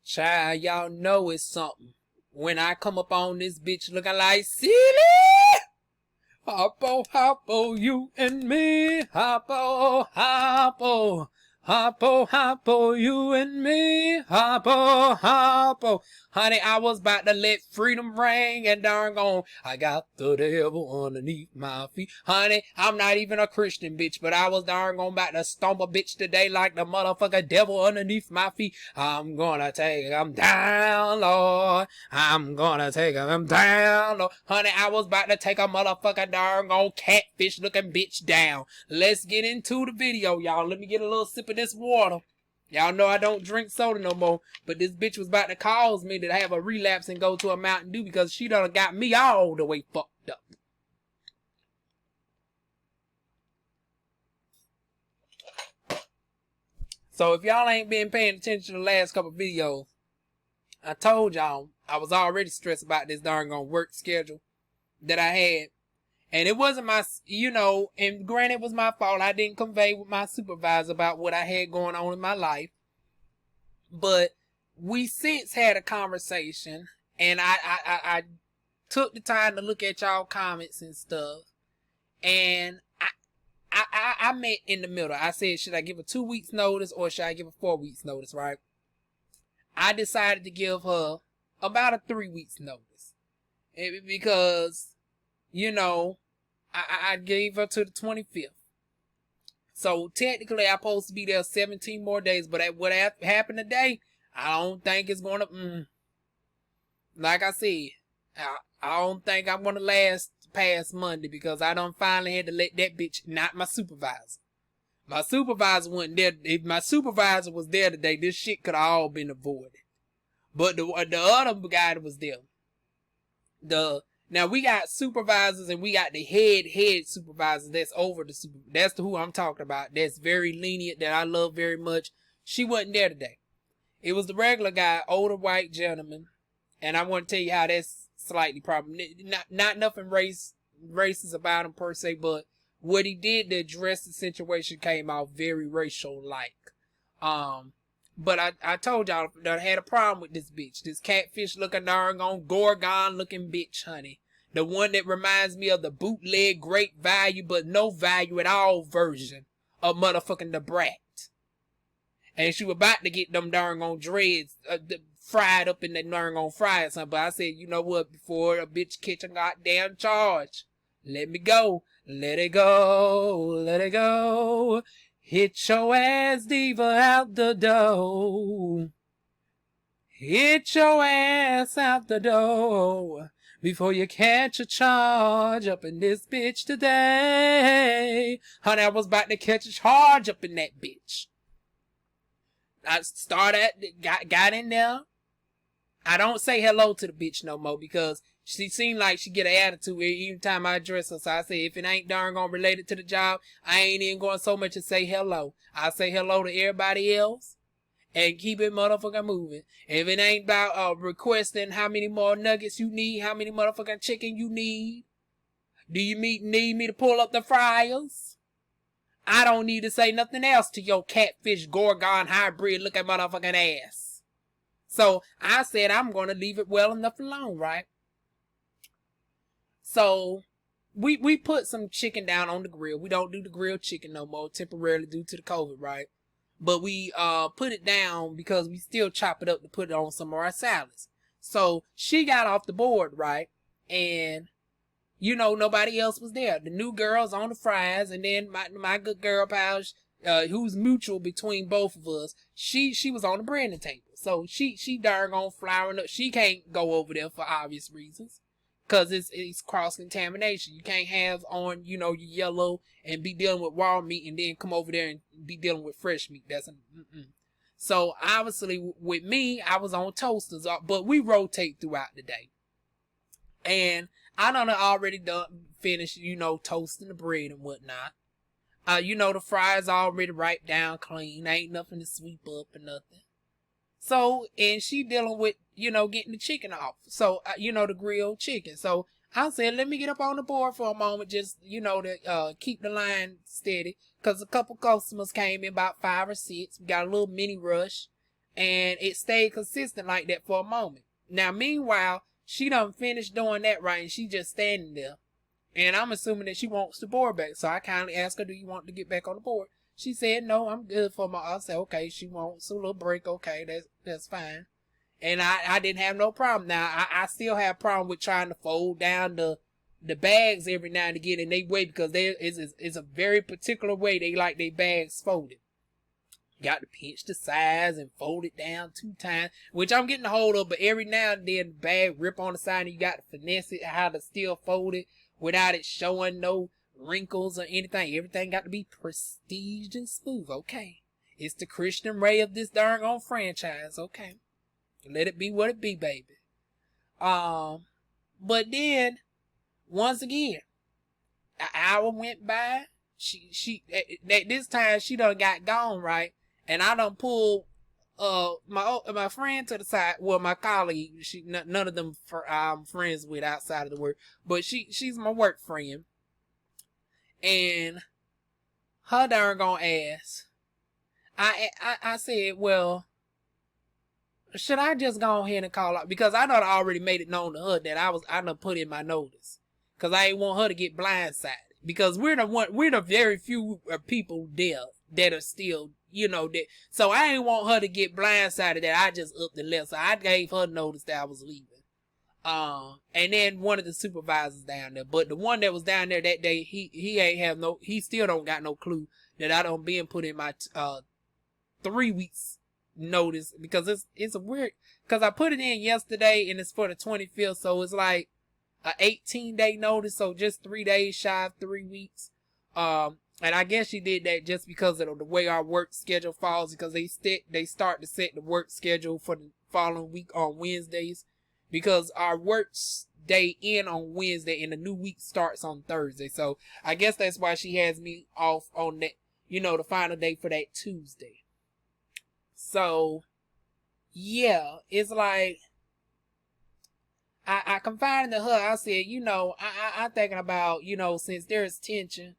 Child, y'all know it's something. When I come up on this bitch looking like silly. Hoppo, hoppo, you and me. Hoppo, hoppo. Hoppo, hoppo, you and me. Hoppo, hoppo. Honey, I was about to let freedom ring and darn gone. I got the devil underneath my feet. Honey, I'm not even a Christian bitch, but I was darn gone about to stomp a bitch today like the motherfucker devil underneath my feet. I'm gonna take him down, Lord. I'm gonna take him down, Lord. Honey, I was about to take a motherfucker darn gone catfish looking bitch down. Let's get into the video, y'all. Let me get a little sip of this water. Y'all know I don't drink soda no more, but this bitch was about to cause me to have a relapse and go to a Mountain Dew because she done got me all the way fucked up. So if y'all ain't been paying attention to the last couple videos, I told y'all I was already stressed about this darn gone work schedule that I had. And it wasn't my, and granted it was my fault. I didn't convey with my supervisor about what I had going on in my life. But we since had a conversation, and I took the time to look at y'all comments and stuff. And I met in the middle. I said, should I give a 2 weeks notice or should I give a 4 weeks notice, right? I decided to give her about a 3 weeks notice. Because... I gave her to the 25th. So technically, I'm supposed to be there 17 more days. But what happened today, I don't think it's going to... Like I said, I don't think I'm going to last past Monday because I done finally had to let that bitch, not my supervisor. My supervisor wasn't there. If my supervisor was there today, this shit could have all been avoided. But the other guy that was there, now we got supervisors and we got the head supervisors that's over the super. That's who I'm talking about. That's very lenient, that I love very much. She wasn't there today. It was the regular guy, older white gentleman, and I want to tell you how that's slightly problem. Not nothing racist about him per se, but what he did to address the situation came out very racial like. But I told y'all that I had a problem with this bitch. This catfish looking darn on gorgon looking bitch, honey. The one that reminds me of the bootleg great value but no value at all version of motherfucking the brat. And she was about to get them darn on dreads fried up in that darn on fry or something. But I said, you know what, before a bitch catch a goddamn charge, let me go. Let it go. Let it go. Hit your ass, diva, out the door. Hit your ass out the door before you catch a charge up in this bitch today. Honey, I was about to catch a charge up in that bitch. I got in there. I don't say hello to the bitch no more because she seemed like she get an attitude every time I address her. So I say, if it ain't darn gonna related to the job, I ain't even going so much as say hello. I say hello to everybody else and keep it motherfucking moving. If it ain't about requesting how many more nuggets you need, how many motherfucking chicken you need, do you need me to pull up the fryers? I don't need to say nothing else to your catfish gorgon hybrid looking motherfucking ass. So I said I'm going to leave it well enough alone, right? So we put some chicken down on the grill. We don't do the grilled chicken no more temporarily due to the COVID, right? But we put it down because we still chop it up to put it on some of our salads. So she got off the board, right? And nobody else was there. The new girl's on the fries, and then my good girl pal, who's mutual between both of us, she was on the breading table. So she darn on flouring up. She can't go over there for obvious reasons. Cause it's cross-contamination. You can't have on, your yellow and be dealing with raw meat and then come over there and be dealing with fresh meat. So obviously with me, I was on toasters, but we rotate throughout the day. And I done already finished, toasting the bread and whatnot. The fries already right down clean. Ain't nothing to sweep up or nothing. So, and she dealing with, getting the chicken off. So, the grilled chicken. So, I said, let me get up on the board for a moment, just, to keep the line steady. Because a couple customers came in, about 5 or 6. We got a little mini rush. And it stayed consistent like that for a moment. Now, meanwhile, she done finished doing that right, and she just standing there. And I'm assuming that she wants the board back. So I kindly asked her, do you want to get back on the board? She said, no, I'm good for my... I said, okay, she wants a little break. Okay, that's fine. And I didn't have no problem. Now, I still have a problem with trying to fold down the bags every now and again in their way, because it's a very particular way they like their bags folded. Got to pinch the size and fold it down 2 times, which I'm getting a hold of, but every now and then the bag rip on the side and you got to finesse it, how to still fold it without it showing no wrinkles or anything. Everything got to be prestige and smooth. Okay. It's the Christian Ray of this darn on franchise. Okay. Let it be what it be, baby. But then, once again, an hour went by. She at this time she done got gone, right? And I done pulled my friend to the side. Well, my colleague. None of them I'm friends with outside of the work, but she's my work friend. And her darn gonna ask. I said, well, should I just go ahead and call out? Because I done already made it known to her that I done put in my notice. Because I ain't want her to get blindsided. Because we're the very few people there that are still, that. So I ain't want her to get blindsided that I just upped the left. So I gave her notice that I was leaving. And then one of the supervisors down there. But the one that was down there that day, he still don't got no clue that I done been put in my 3 weeks notice, because it's a weird, because I put it in yesterday and it's for the 25th, so it's like a 18-day notice, so just 3 days shy of 3 weeks. And I guess she did that just because of the way our work schedule falls, because they start to set the work schedule for the following week on Wednesdays, because our work day end on Wednesday and the new week starts on Thursday. So I guess that's why she has me off on that, the final day for that Tuesday. So, yeah, it's like, I confided to her. I said, I'm thinking about, since there's tension,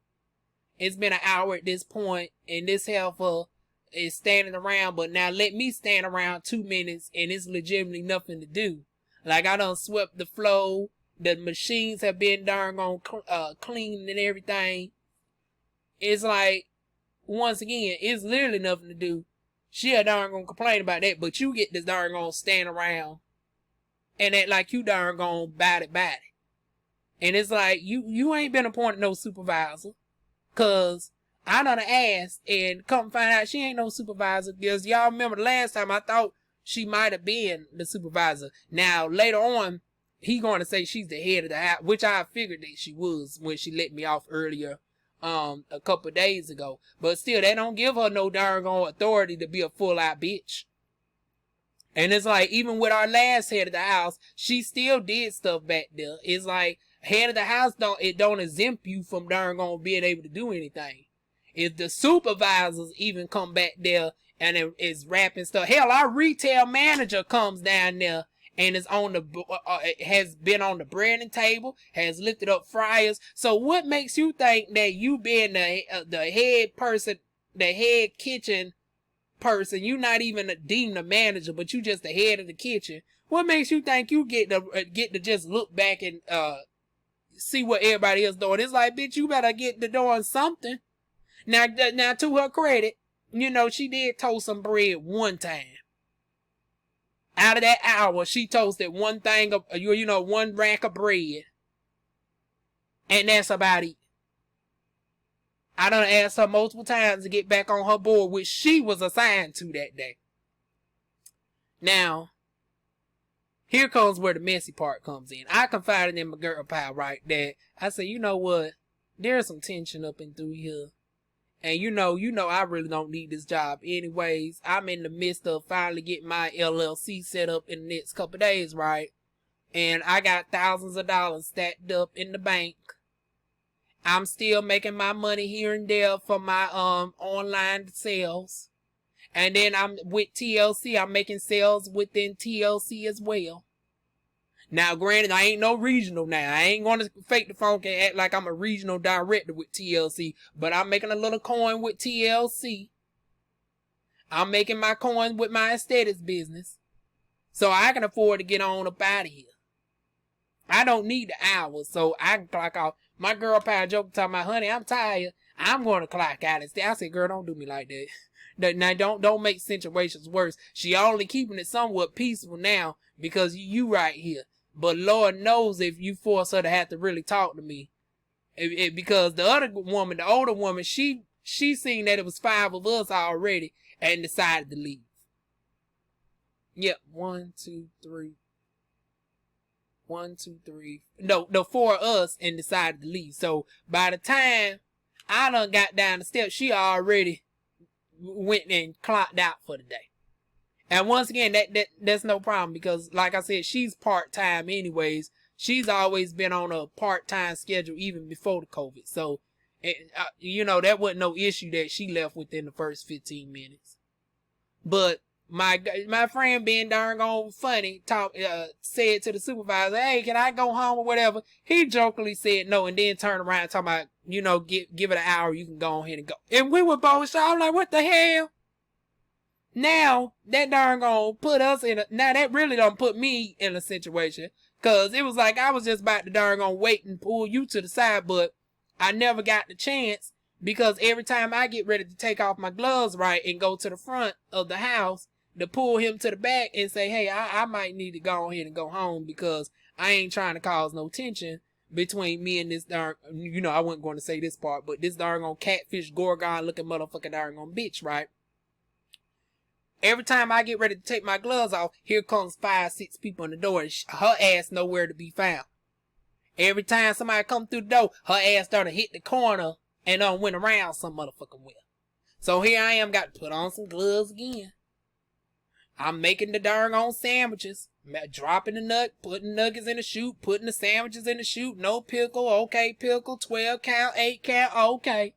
it's been an hour at this point, and this helper is standing around, but now let me stand around 2 minutes, and it's legitimately nothing to do. Like, I done swept the floor, the machines have been darn gone clean and everything. It's like, once again, it's literally nothing to do. She a darn gonna complain about that, but you get this darn gonna stand around and act like you darn gonna bat it. And it's like, you ain't been appointed no supervisor, cause I done asked and come find out she ain't no supervisor, because y'all remember the last time I thought she might have been the supervisor. Now, later on, he going to say she's the head of the house, which I figured that she was when she let me off earlier, a couple of days ago. But still, they don't give her no darn authority to be a full-out bitch. And it's like, even with our last head of the house, she still did stuff back there. It's like, head of the house don't exempt you from darn being able to do anything. If the supervisors even come back there and is wrapping stuff. Hell, our retail manager comes down there and is on has been on the breading table, has lifted up fryers. So what makes you think that you being the head person, the head kitchen person, you not even deemed a manager, but you just the head of the kitchen? What makes you think you get to just look back and see what everybody else doing? It's like, bitch, you better get to doing something. Now to her credit, she did toast some bread one time. Out of that hour, she toasted one thing of, one rack of bread. And that's about it. I done asked her multiple times to get back on her board, which she was assigned to that day. Now, here comes where the messy part comes in. I confided in my girl pal, right, that I said, you know what? There's some tension up and through here. And you know, I really don't need this job anyways. I'm in the midst of finally getting my LLC set up in the next couple of days, right? And I got thousands of dollars stacked up in the bank. I'm still making my money here and there for my online sales. And then I'm with TLC. I'm making sales within TLC as well. Now, granted, I ain't no regional now. I ain't going to fake the funk and act like I'm a regional director with TLC. But I'm making a little coin with TLC. I'm making my coins with my aesthetics business, so I can afford to get on up out of here. I don't need the hours, so I can clock off. My girl pal joke talking about, honey, I'm tired. I'm going to clock out instead. I said, girl, don't do me like that. Now, don't make situations worse. She only keeping it somewhat peaceful now because you right here. But Lord knows if you force her to have to really talk to me. Because the other woman, the older woman, she seen that it was 5 of us already and decided to leave. Yep, 1, 2, 3. 1, 2, 3. No, 4 of us and decided to leave. So by the time I done got down the steps, she already went and clocked out for the day. And once again, that's no problem because, like I said, she's part-time anyways. She's always been on a part-time schedule even before the COVID. So, that wasn't no issue that she left within the first 15 minutes. But my friend being darn on funny, said to the supervisor, hey, can I go home or whatever? He jokingly said no and then turned around talking about, give it an hour, you can go ahead and go. And we were both shocked. I'm like, what the hell? Now, that darn gonna put us now that really don't put me in a situation. Cause it was like I was just about to darn gonna wait and pull you to the side, but I never got the chance because every time I get ready to take off my gloves right and go to the front of the house to pull him to the back and say, hey, I might need to go ahead and go home because I ain't trying to cause no tension between me and this darn, I wasn't going to say this part, but this darn on catfish gorgon looking motherfucking darn on bitch, right? Every time I get ready to take my gloves off, here comes 5, 6 people in the door and her ass nowhere to be found. Every time somebody come through the door, her ass done hit the corner and went around some motherfucking way. So here I am, got to put on some gloves again. I'm making the darn on sandwiches, dropping the nut, putting nuggets in the chute, putting the sandwiches in the chute, no pickle, okay, pickle, 12 count, 8 count, okay.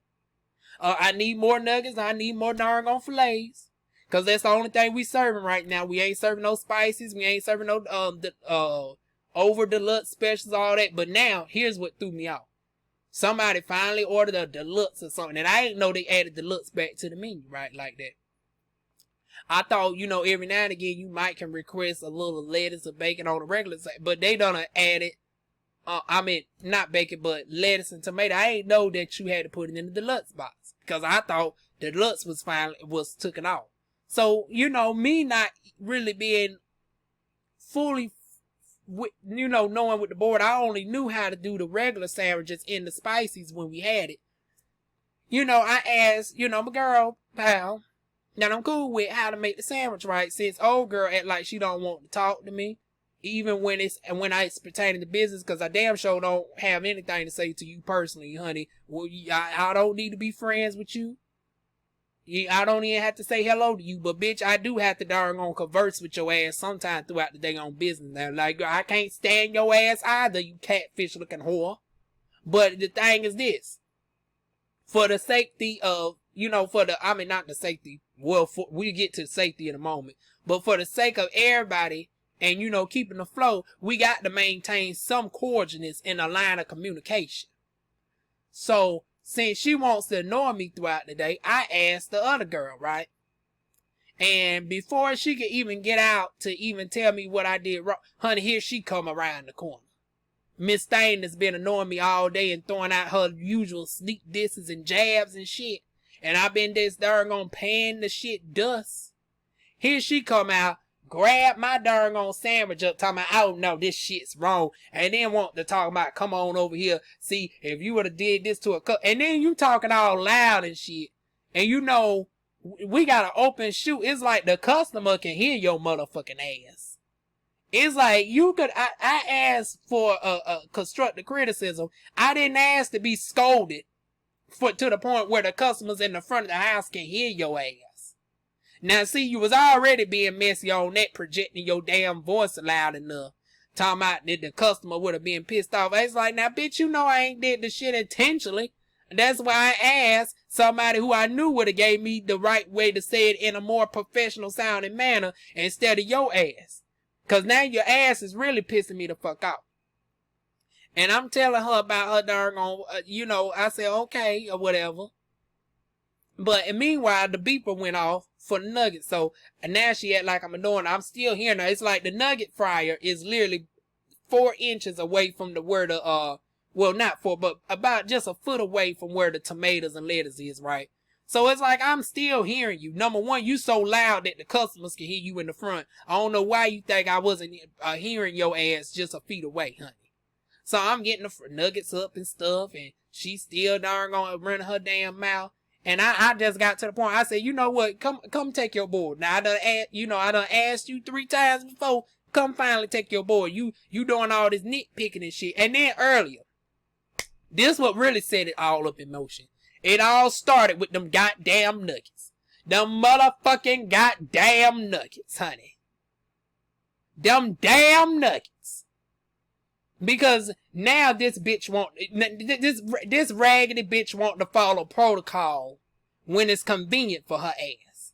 I need more nuggets, I need more darn on fillets. Cause that's the only thing we serving right now. We ain't serving no spices, we ain't serving no over deluxe specials, all that. But now, here's what threw me off. Somebody finally ordered a deluxe or something, and I didn't know they added deluxe back to the menu, right, like that. I thought, every now and again you might can request a little lettuce or bacon on the regular side, but they done added, not bacon, but lettuce and tomato. I didn't know that you had to put it in the deluxe box, because I thought the deluxe was taken off. So, me not really being fully, knowing with the board, I only knew how to do the regular sandwiches in the spices when we had it. I asked, my girl, pal, that I'm cool with how to make the sandwich right, since old girl act like she don't want to talk to me, even when it's pertaining to business, because I damn sure don't have anything to say to you personally, honey. Well, I don't need to be friends with you. I don't even have to say hello to you, but bitch, I do have to darn on converse with your ass sometime throughout the day on business. Now, like, I can't stand your ass either, you catfish looking whore. But the thing is this, for the safety of, not the safety, well, we get to safety in a moment, but for the sake of everybody and, keeping the flow, we got to maintain some cordialness in a line of communication. So, since she wants to annoy me throughout the day, I asked the other girl, right? And before she could even get out to even tell me what I did wrong, honey, here she come around the corner. Miss Thane has been annoying me all day and throwing out her usual sneak disses and jabs and shit. And I've been this darn on pan the shit dust. Here she come out, grab my darn on sandwich up, talking about, oh no, this shit's wrong. And then want to talk about, come on over here. See, if you would have did this to a cup. And then you talking all loud and shit. And we got an open shoot. It's like the customer can hear your motherfucking ass. It's like I asked for a constructive criticism. I didn't ask to be scolded to the point where the customers in the front of the house can hear your ass. Now, see, you was already being messy on that, projecting your damn voice loud enough. Talking about that the customer would have been pissed off. It's like, now, bitch, I ain't did the shit intentionally. That's why I asked somebody who I knew would have gave me the right way to say it in a more professional sounding manner instead of your ass. Because now your ass is really pissing me the fuck off. And I'm telling her about her darn on, I said, okay, or whatever. But and meanwhile, the beeper went off for the nuggets. So and now she act like I'm annoying. I'm still hearing her. It's like the nugget fryer is literally 4 inches away from the where the well not 4, but about just a foot away from where the tomatoes and lettuce is, right? So it's like I'm still hearing you. Number one, you so loud that the customers can hear you in the front. I don't know why you think I wasn't hearing your ass just a feet away, honey. So I'm getting the nuggets up and stuff, and she still darn gonna run her damn mouth. And I just got to the point. I said, you know what? Come take your board. Now I done asked you 3 times before. Come finally take your board. You doing all this nitpicking and shit. And then earlier, this what really set it all up in motion. It all started with them goddamn nuggets. Them motherfucking goddamn nuggets, honey. Them damn nuggets. Because now this bitch this raggedy bitch want to follow protocol when it's convenient for her ass.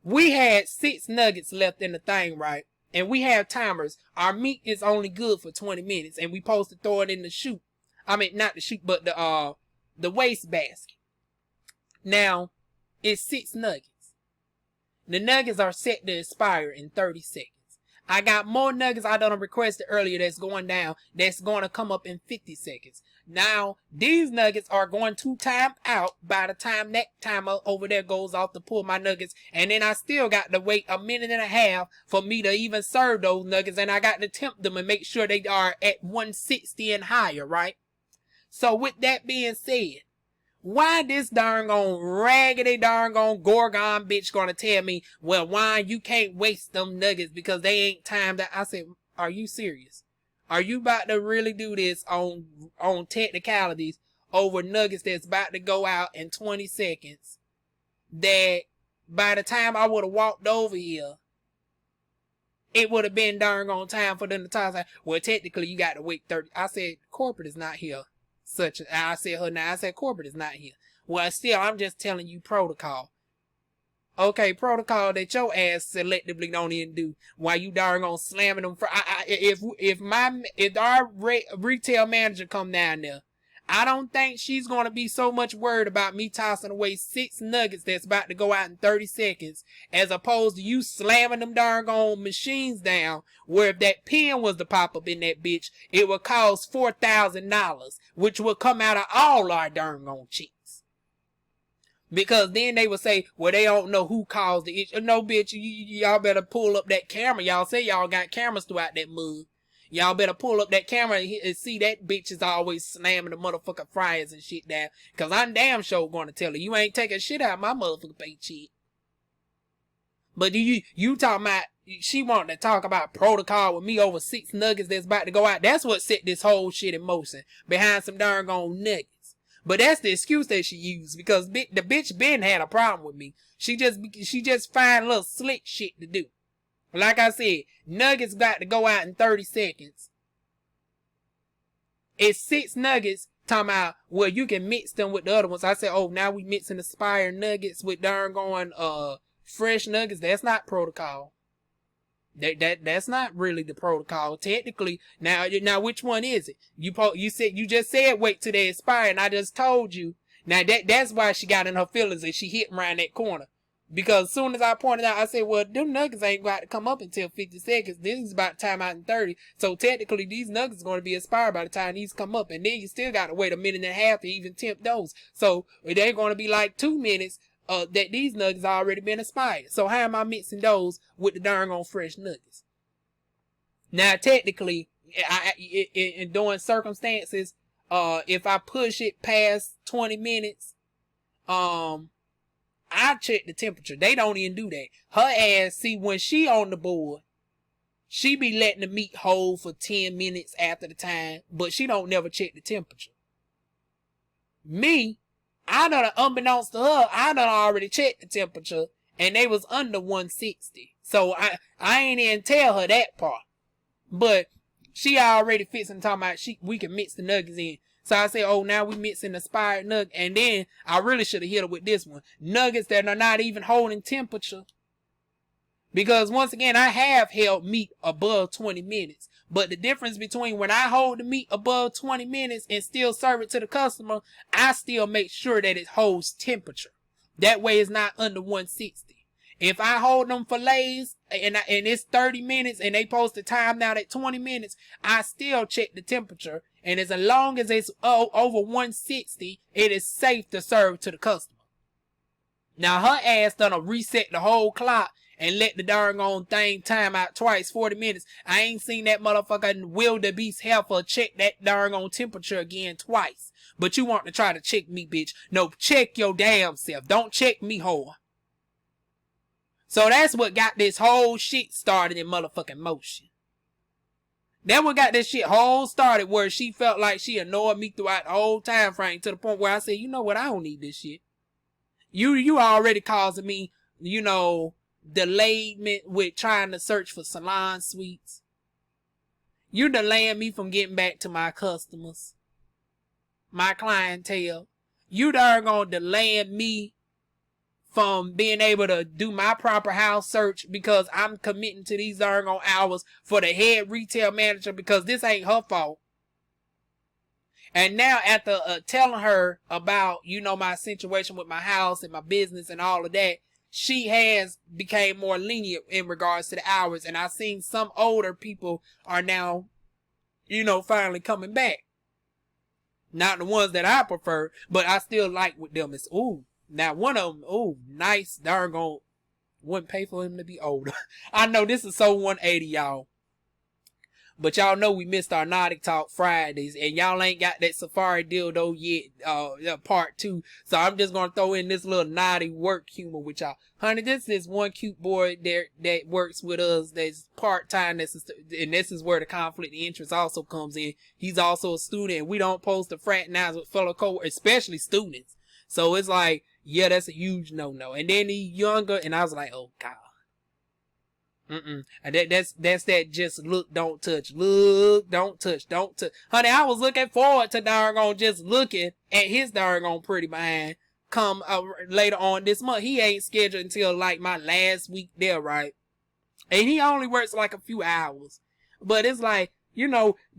We had 6 nuggets left in the thing, right? And we have timers. Our meat is only good for 20 minutes, and we supposed to throw it in the chute. I mean, not the chute, but the waste basket. Now, it's 6 nuggets. The nuggets are set to expire in 30 seconds. I got more nuggets I done requested earlier that's going down. That's going to come up in 50 seconds. Now, these nuggets are going to time out by the time that timer over there goes off to pull my nuggets. And then I still got to wait a minute and a half for me to even serve those nuggets. And I got to temp them and make sure they are at 160 and higher, right? So with that being said, why this darn raggedy gorgon bitch gonna tell me, well, why you can't waste them nuggets because they ain't timed out? I said, are you serious? Are you about to really do this on technicalities over nuggets that's about to go out in 20 seconds? That by the time I would have walked over here, it would have been darn on time for them to talk. Well, technically you got to wait 30. I said, corporate is not here. I said corporate is not here. Well, still, I'm just telling you protocol. Okay, protocol that your ass selectively don't even do. While you darn on slamming them for. If our retail manager come down there, I don't think she's gonna be so much worried about me tossing away 6 nuggets that's about to go out in 30 seconds, as opposed to you slamming them darn on machines down. Where if that pen was to pop up in that bitch, it would cost $4,000, which would come out of all our darn on cheeks. Because then they would say, well, they don't know who caused the issue. No, bitch, y'all better pull up that camera. Y'all say y'all got cameras throughout that mug. Y'all better pull up that camera and see that bitch is always slamming the motherfucking fryers and shit down. Because I'm damn sure going to tell her, you ain't taking shit out of my motherfucking paycheck. But you talking about, she wanted to talk about protocol with me over 6 nuggets that's about to go out. That's what set this whole shit in motion. Behind some darn gone nuggets. But that's the excuse that she used, because the bitch Ben had a problem with me. She just find little slick shit to do. Like I said, nuggets got to go out in 30 seconds. It's 6 nuggets. Talking about, well, you can mix them with the other ones. I said, oh, now we mixing expired nuggets with darn going fresh nuggets. That's not protocol. That's not really the protocol technically. Now which one is it? You just said wait till they expire, and I just told you. Now that's why she got in her feelings and she hit around that corner. Because as soon as I pointed out, I said, well, them nuggets ain't got to come up until 50 seconds. This is about time out in 30. So technically these nuggets are going to be expired by the time these come up. And then you still got to wait a minute and a half to even tempt those. So they're going to be like 2 minutes that these nuggets already been expired. So how am I mixing those with the darn on fresh nuggets? Now technically, in doing circumstances, if I push it past 20 minutes, I check the temperature. They don't even do that. Her ass, see, when she on the board, she be letting the meat hold for 10 minutes after the time, but she don't never check the temperature. Me, I done, unbeknownst to her, I done already checked the temperature, and they was under 160. So I ain't even tell her that part. But she already fixing talking about we can mix the nuggets in. So I say, oh, now we mixing the expired nugget. And then I really should have hit her with this one. Nuggets that are not even holding temperature. Because once again, I have held meat above 20 minutes. But the difference between when I hold the meat above 20 minutes and still serve it to the customer, I still make sure that it holds temperature. That way it's not under 160. If I hold them fillets and it's 30 minutes and they post the time now at 20 minutes, I still check the temperature. And as long as it's over 160, it is safe to serve to the customer. Now her ass done reset the whole clock and let the darn on thing time out twice, 40 minutes. I ain't seen that motherfucking wildebeest heifer check that darn on temperature again twice. But you want to try to check me, bitch. No, check your damn self. Don't check me, whore. So that's what got this whole shit started in motherfucking motion. That what got this shit whole started, where she felt like she annoyed me throughout the whole time frame, to the point where I said, you know what, I don't need this shit. You already causing me, delayment with trying to search for salon suites. You delaying me from getting back to my customers, my clientele. You darn gonna delaying me from being able to do my proper house search because I'm committing to these darn on hours for the head retail manager, because this ain't her fault. And now after telling her about, my situation with my house and my business and all of that, she has became more lenient in regards to the hours. And I've seen some older people are now, finally coming back. Not the ones that I prefer, but I still like with them. It's, now one of them, nice, darn gone, wouldn't pay for him to be older. I know this is so 180, y'all. But y'all know we missed our Nautic Talk Fridays, and y'all ain't got that Safari dildo yet, part 2. So I'm just gonna throw in this little naughty work humor with y'all. Honey, this is one cute boy there that works with us that's part-time, and this is where the conflict of interest also comes in. He's also a student, and we don't post to fraternize with fellow coworkers, especially students. So it's like, yeah, that's a huge no-no. And then he's younger, and I was like, oh God. And that's that just look, don't touch. Look, don't touch, don't touch. Honey, I was looking forward to darn just looking at his darn pretty behind come later on this month. He ain't scheduled until like my last week there, right? And he only works like a few hours. But it's like,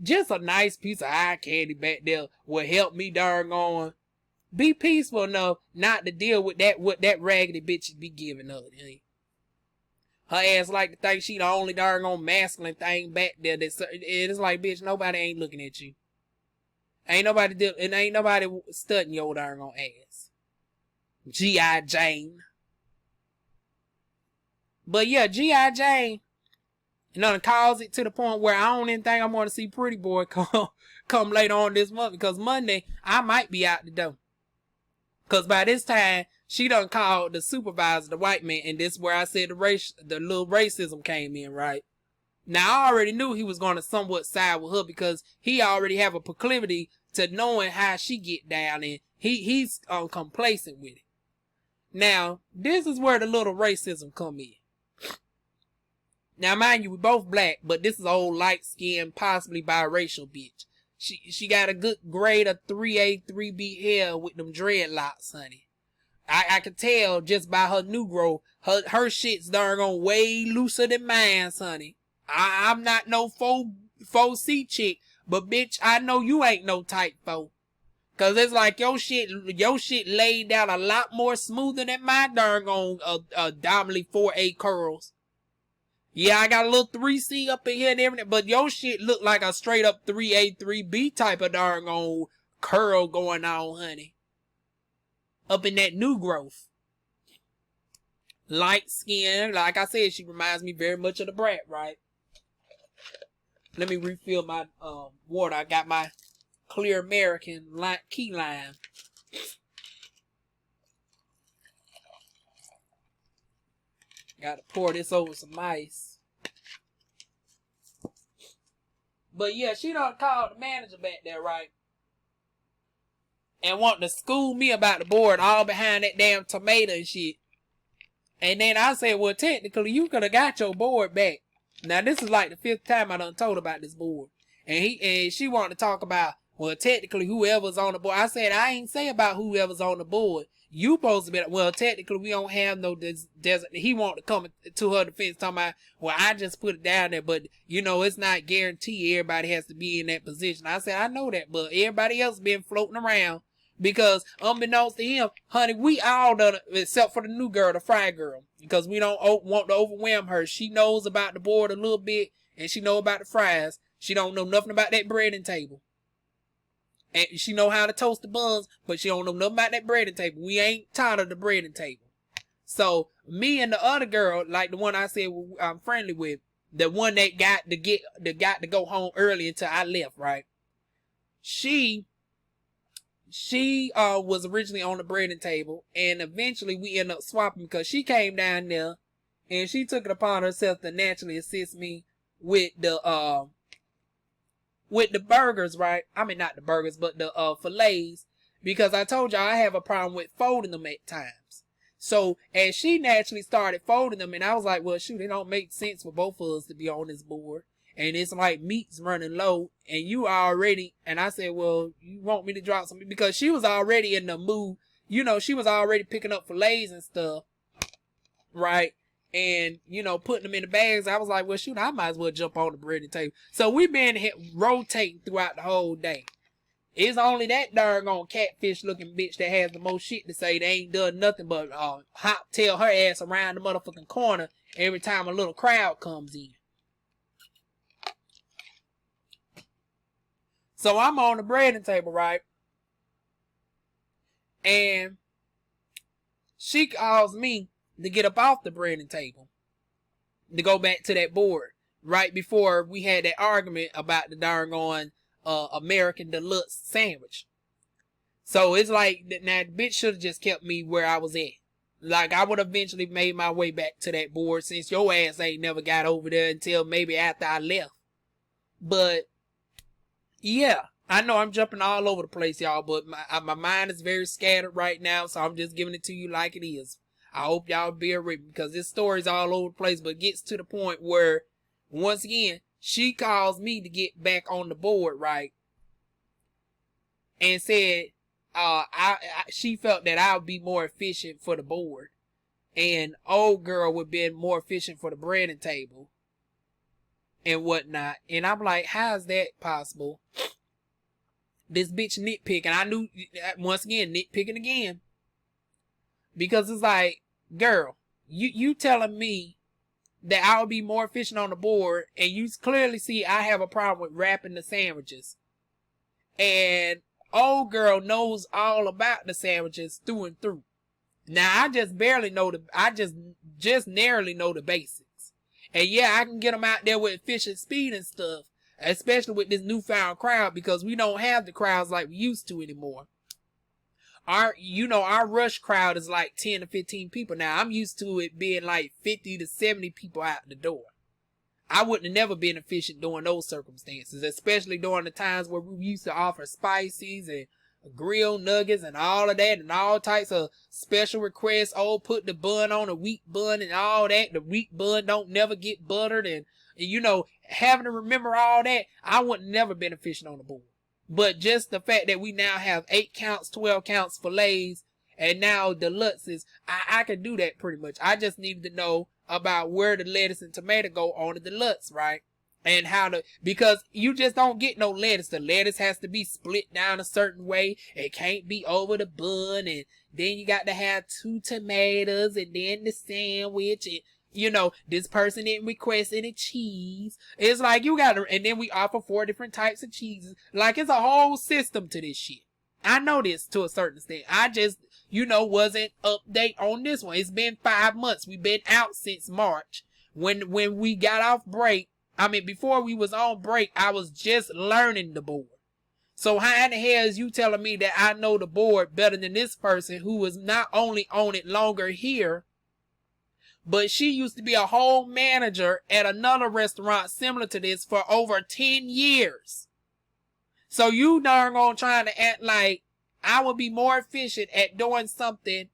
just a nice piece of eye candy back there will help me darn on be peaceful enough not to deal with what that raggedy bitch be giving up. Her ass like to think she the only darn on masculine thing back there. It's like, bitch, nobody ain't looking at you. Ain't nobody studying your darn on ass. G.I. Jane. But yeah, G.I. Jane, calls it to the point where I don't even think I'm going to see Pretty Boy come later on this month, because Monday I might be out the door. Because by this time, she done called the supervisor, the white man, and this is where I said the little racism came in, right? Now, I already knew he was going to somewhat side with her, because he already have a proclivity to knowing how she get down, and he's complacent with it. Now, this is where the little racism come in. Now, mind you, we both black, but this is an old light-skinned, possibly biracial bitch. She got a good grade of 3A, 3B hair with them dreadlocks, honey. I could tell just by her new growth, her shit's darn on way looser than mine, honey. I'm not no 4C chick, but bitch, I know you ain't no type 4. Cause it's like your shit laid down a lot more smoother than my darn on dominantly 4A curls. Yeah, I got a little 3C up in here and everything, but your shit look like a straight up 3A, 3B type of darn on curl going on, honey. Up in that new growth. Light skin. Like I said, she reminds me very much of the brat, right? Let me refill my water. I got my clear American key lime. Gotta pour this over some ice. But yeah, she done called the manager back there, right? And want to school me about the board all behind that damn tomato and shit. And then I said, well, technically, you could have got your board back. Now, this is like the 5th time I done told about this board. And she wanted to talk about, well, technically, whoever's on the board. I said, I ain't say about whoever's on the board. You supposed to be, well, technically, we don't have no desert. He wanted to come to her defense talking about, well, I just put it down there, but, it's not guaranteed everybody has to be in that position. I said, I know that, but everybody else been floating around. Because unbeknownst to him, honey, we all done it except for the new girl, the fry girl. Because we don't want to overwhelm her. She knows about the board a little bit, and she know about the fries. She don't know nothing about that breading table. And she know how to toast the buns, but she don't know nothing about that breading table. We ain't tired of the breading table. So me and the other girl, like the one I said I'm friendly with, the one that got to go home early until I left, right? She was originally on the breading table, and eventually we ended up swapping because she came down there and she took it upon herself to naturally assist me with the burgers, right? I mean, not the burgers, but the fillets, because I told y'all I have a problem with folding them at times. So as she naturally started folding them, and I was like, well, shoot, it don't make sense for both of us to be on this board. And it's like meat's running low, and you already, and I said, well, you want me to drop some, because she was already in the mood, you know, she was already picking up fillets and stuff, right? And, you know, putting them in the bags. I was like, well, shoot, I might as well jump on the breading table. So we've been rotating throughout the whole day. It's only that darn catfish looking bitch that has the most shit to say. They ain't done nothing but tail her ass around the motherfucking corner every time a little crowd comes in. So I'm on the breading table, right? And she calls me to get up off the breading table to go back to that board right before we had that argument about the darn American Deluxe sandwich. So it's like, now the bitch should have just kept me where I was at. Like, I would have eventually made my way back to that board, since your ass ain't never got over there until maybe after I left. But yeah, I know I'm jumping all over the place, y'all, but my mind is very scattered right now, so I'm just giving it to you like it is. I hope y'all bear with me, because this story's all over the place, but it gets to the point where, once again, she calls me to get back on the board, right? And said she felt that I would be more efficient for the board, and old girl would be more efficient for the breading table and whatnot. And I'm like, how is that possible? This bitch nitpicking. I knew, once again, nitpicking again. Because it's like, girl, you telling me that I would be more efficient on the board, and you clearly see I have a problem with wrapping the sandwiches. And old girl knows all about the sandwiches through and through. Now, I just barely know I just narrowly know the basics. And yeah, I can get them out there with efficient speed and stuff, especially with this newfound crowd, because we don't have the crowds like we used to anymore. Our rush crowd is like 10 to 15 people now. I'm used to it being like 50 to 70 people out the door. I wouldn't have never been efficient during those circumstances, especially during the times where we used to offer spices and grilled nuggets and all of that, and all types of special requests. Oh, put the bun on a wheat bun and all that. The wheat bun don't never get buttered, and having to remember all that, I wouldn't never been efficient on the board. But just the fact that we now have 8 counts, 12 counts fillets, and now deluxes, I can do that pretty much. I just needed to know about where the lettuce and tomato go on the deluxe, right? And because you just don't get no lettuce. The lettuce has to be split down a certain way. It can't be over the bun. And then you got to have 2 tomatoes and then the sandwich. And, this person didn't request any cheese. It's like and then we offer 4 different types of cheeses. Like, it's a whole system to this shit. I know this to a certain extent. I just, wasn't update on this one. It's been 5 months. We've been out since March. When we got off break, before we was on break, I was just learning the board. So how in the hell is you telling me that I know the board better than this person who is not only on it longer here, but she used to be a whole manager at another restaurant similar to this for over 10 years. So you darn gonna trying to act like I would be more efficient at doing something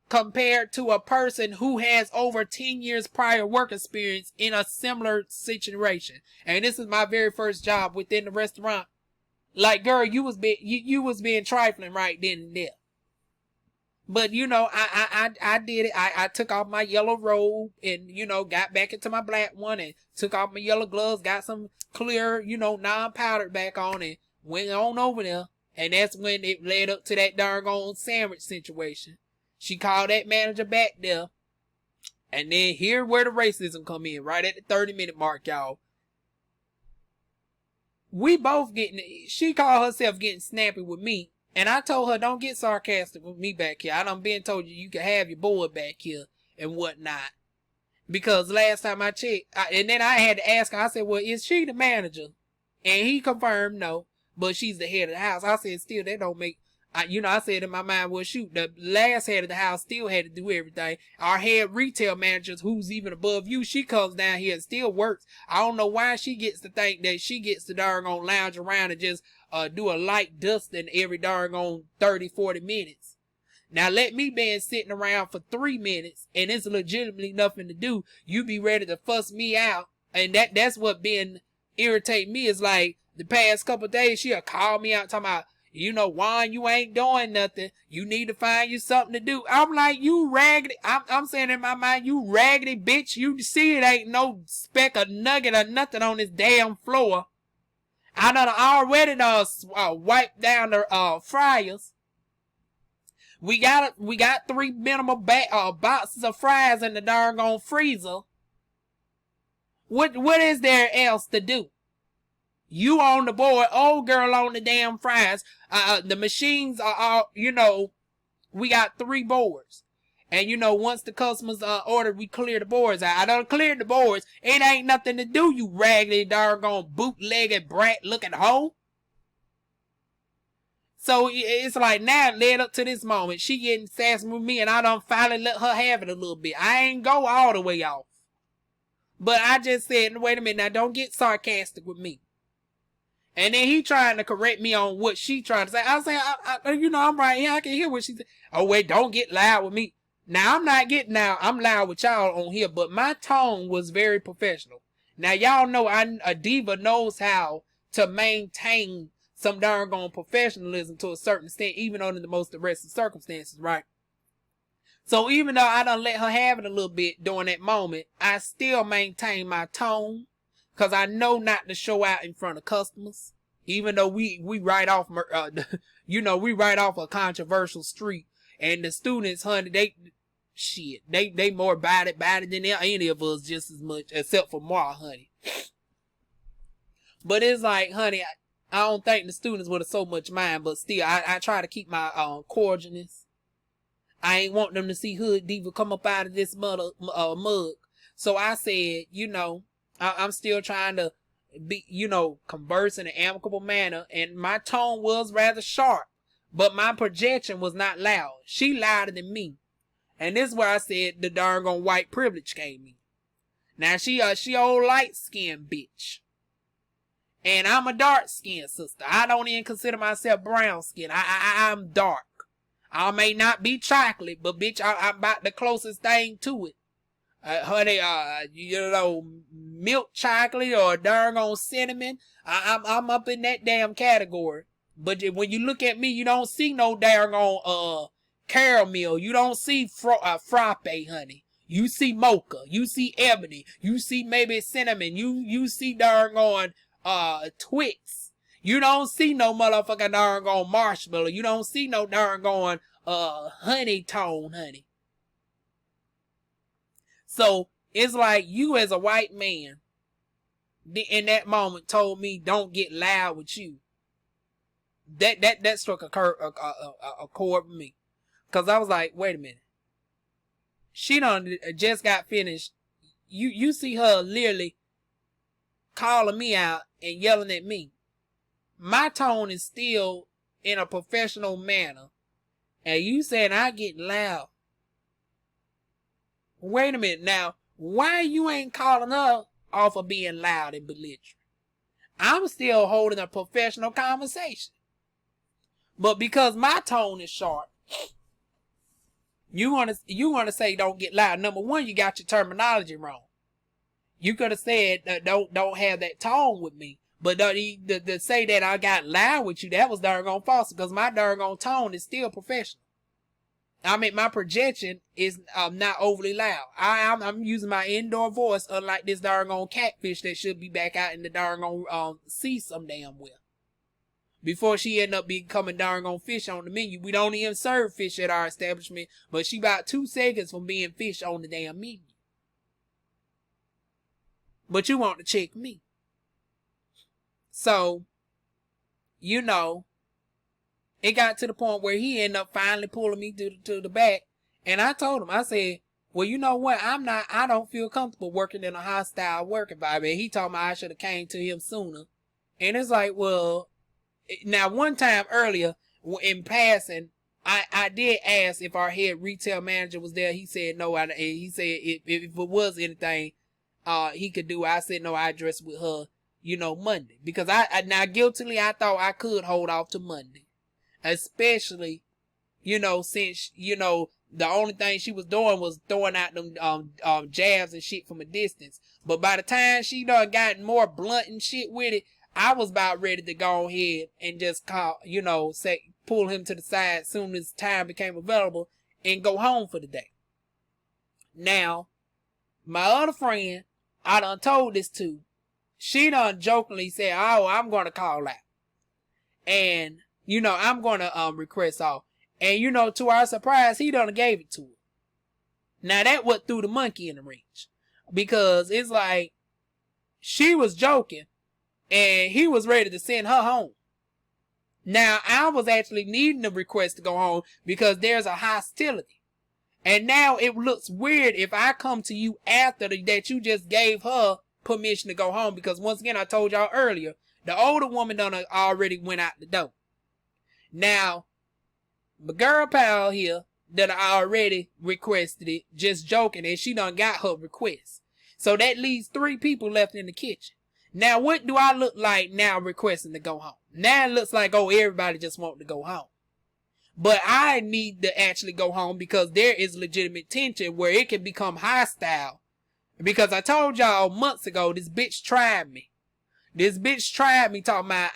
compared to a person who has over 10 years prior work experience in a similar situation. And this is my very first job within the restaurant. Like, girl, you was being trifling right then and there. But, I did it. I took off my yellow robe and, got back into my black one and took off my yellow gloves, got some clear, non-powdered back on, and went on over there And that's when it led up to that darn sandwich situation. She called that manager back there. And then here where the racism come in, right at the 30-minute mark, y'all. We both she called herself getting snappy with me. And I told her, don't get sarcastic with me back here. I done been told you can have your boy back here and whatnot. Because last time I checked, and then I had to ask her, I said, well, is she the manager? And he confirmed no, but she's the head of the house. I said, still, that don't make, I said in my mind, well, shoot, the last head of the house still had to do everything. Our head retail manager, who's even above you, she comes down here and still works. I don't know why she gets to think that she gets to darn lounge around and just do a light dusting every darn 30, 40 minutes. Now let me been sitting around for 3 minutes and it's legitimately nothing to do. You be ready to fuss me out. And that's what been irritating me is like the past couple of days she'll call me out talking about, Juan, you ain't doing nothing. You need to find you something to do. I'm like, you raggedy. I'm saying in my mind, you raggedy bitch. You see it ain't no speck of nugget or nothing on this damn floor. I done already wiped down the fryers. We got 3 minimum boxes of fries in the darn freezer. What is there else to do? You on the board, old girl on the damn fries. The machines are we got 3 boards. And once the customers order, we clear the boards out. I done cleared the boards. It ain't nothing to do, you raggedy darn bootlegged brat looking hoe. So it's like now, led up to this moment, she getting sassy with me and I done finally let her have it a little bit. I ain't go all the way off. But I just said, wait a minute, now don't get sarcastic with me. And then he trying to correct me on what she trying to say. I say, I'm right here. I can hear what she said. Oh, wait, don't get loud with me. Now, I'm not getting loud. I'm loud with y'all on here, but my tone was very professional. Now, y'all know a diva knows how to maintain some darn professionalism to a certain extent, even under the most arresting circumstances, right? So even though I done let her have it a little bit during that moment, I still maintain my tone because I know not to show out in front of customers. Even though we write off, we write off a controversial street, and the students, honey, they more about it than any of us just as much, except for Mar, honey. But it's like, honey, I don't think the students would have so much mind, but still, I try to keep my cordialness. I ain't want them to see Hood Diva come up out of this mug. So I said, I'm still trying to be, converse in an amicable manner, and my tone was rather sharp, but my projection was not loud. She louder than me. And this is where I said the darn white privilege came in. Now she old light-skinned bitch. And I'm a dark-skinned sister. I don't even consider myself brown-skinned. I'm dark. I may not be chocolate, but bitch, I'm about the closest thing to it. Honey, milk chocolate or darn cinnamon. I'm up in that damn category. But when you look at me, you don't see no darn caramel. You don't see frappe, honey. You see mocha. You see ebony. You see maybe cinnamon. You see darn Twix. You don't see no motherfucking darn marshmallow. You don't see no darn honey tone, honey. So it's like you as a white man in that moment told me don't get loud with you. That struck a chord with me. Cause I was like, wait a minute. She just got finished. You see her literally calling me out and yelling at me. My tone is still in a professional manner. And you saying I get loud. Wait a minute now. Why you ain't calling her off of being loud and belligerent? I'm still holding a professional conversation. But because my tone is sharp, you wanna say don't get loud. Number one, you got your terminology wrong. You could have said don't have that tone with me. But to say that I got loud with you, that was darn false, because my darn tone is still professional. I mean, my projection is not overly loud. I'm using my indoor voice, unlike this darn catfish that should be back out in the darn sea some damn well. before she ended up becoming darn on fish on the menu. We don't even serve fish at our establishment, but she about 2 seconds from being fish on the damn menu. But you want to check me. So, you know, it got to the point where he ended up finally pulling me to the back. And I told him, I said, well, you know what? I don't feel comfortable working in a hostile work environment. He told me I should have came to him sooner. And it's like, well, now one time earlier in passing, I did ask if our head retail manager was there. He said no. He said if it was anything he could do, I said no, I addressed with her, Monday. Because now guiltily I thought I could hold off to Monday. Especially, since, the only thing she was doing was throwing out them jabs and shit from a distance. But by the time she done gotten more blunt and shit with it, I was about ready to go ahead and just call, pull him to the side as soon as time became available and go home for the day. Now, my other friend, I done told this to, she done jokingly said, oh, I'm going to call out. And, I'm going to request off. And, to our surprise, he done gave it to her. Now, that what threw the monkey in the wrench. Because it's like, she was joking, and he was ready to send her home. Now, I was actually needing the request to go home because there's a hostility. And now it looks weird if I come to you after that you just gave her permission to go home. Because once again, I told y'all earlier, the older woman done already went out the door. Now, my girl pal here that I already requested it, just joking, and she done got her request. So that leaves 3 people left in the kitchen. Now, what do I look like now requesting to go home? Now it looks like, oh, everybody just want to go home. But I need to actually go home because there is legitimate tension where it can become hostile. Because I told y'all months ago, this bitch tried me. This bitch tried me talking about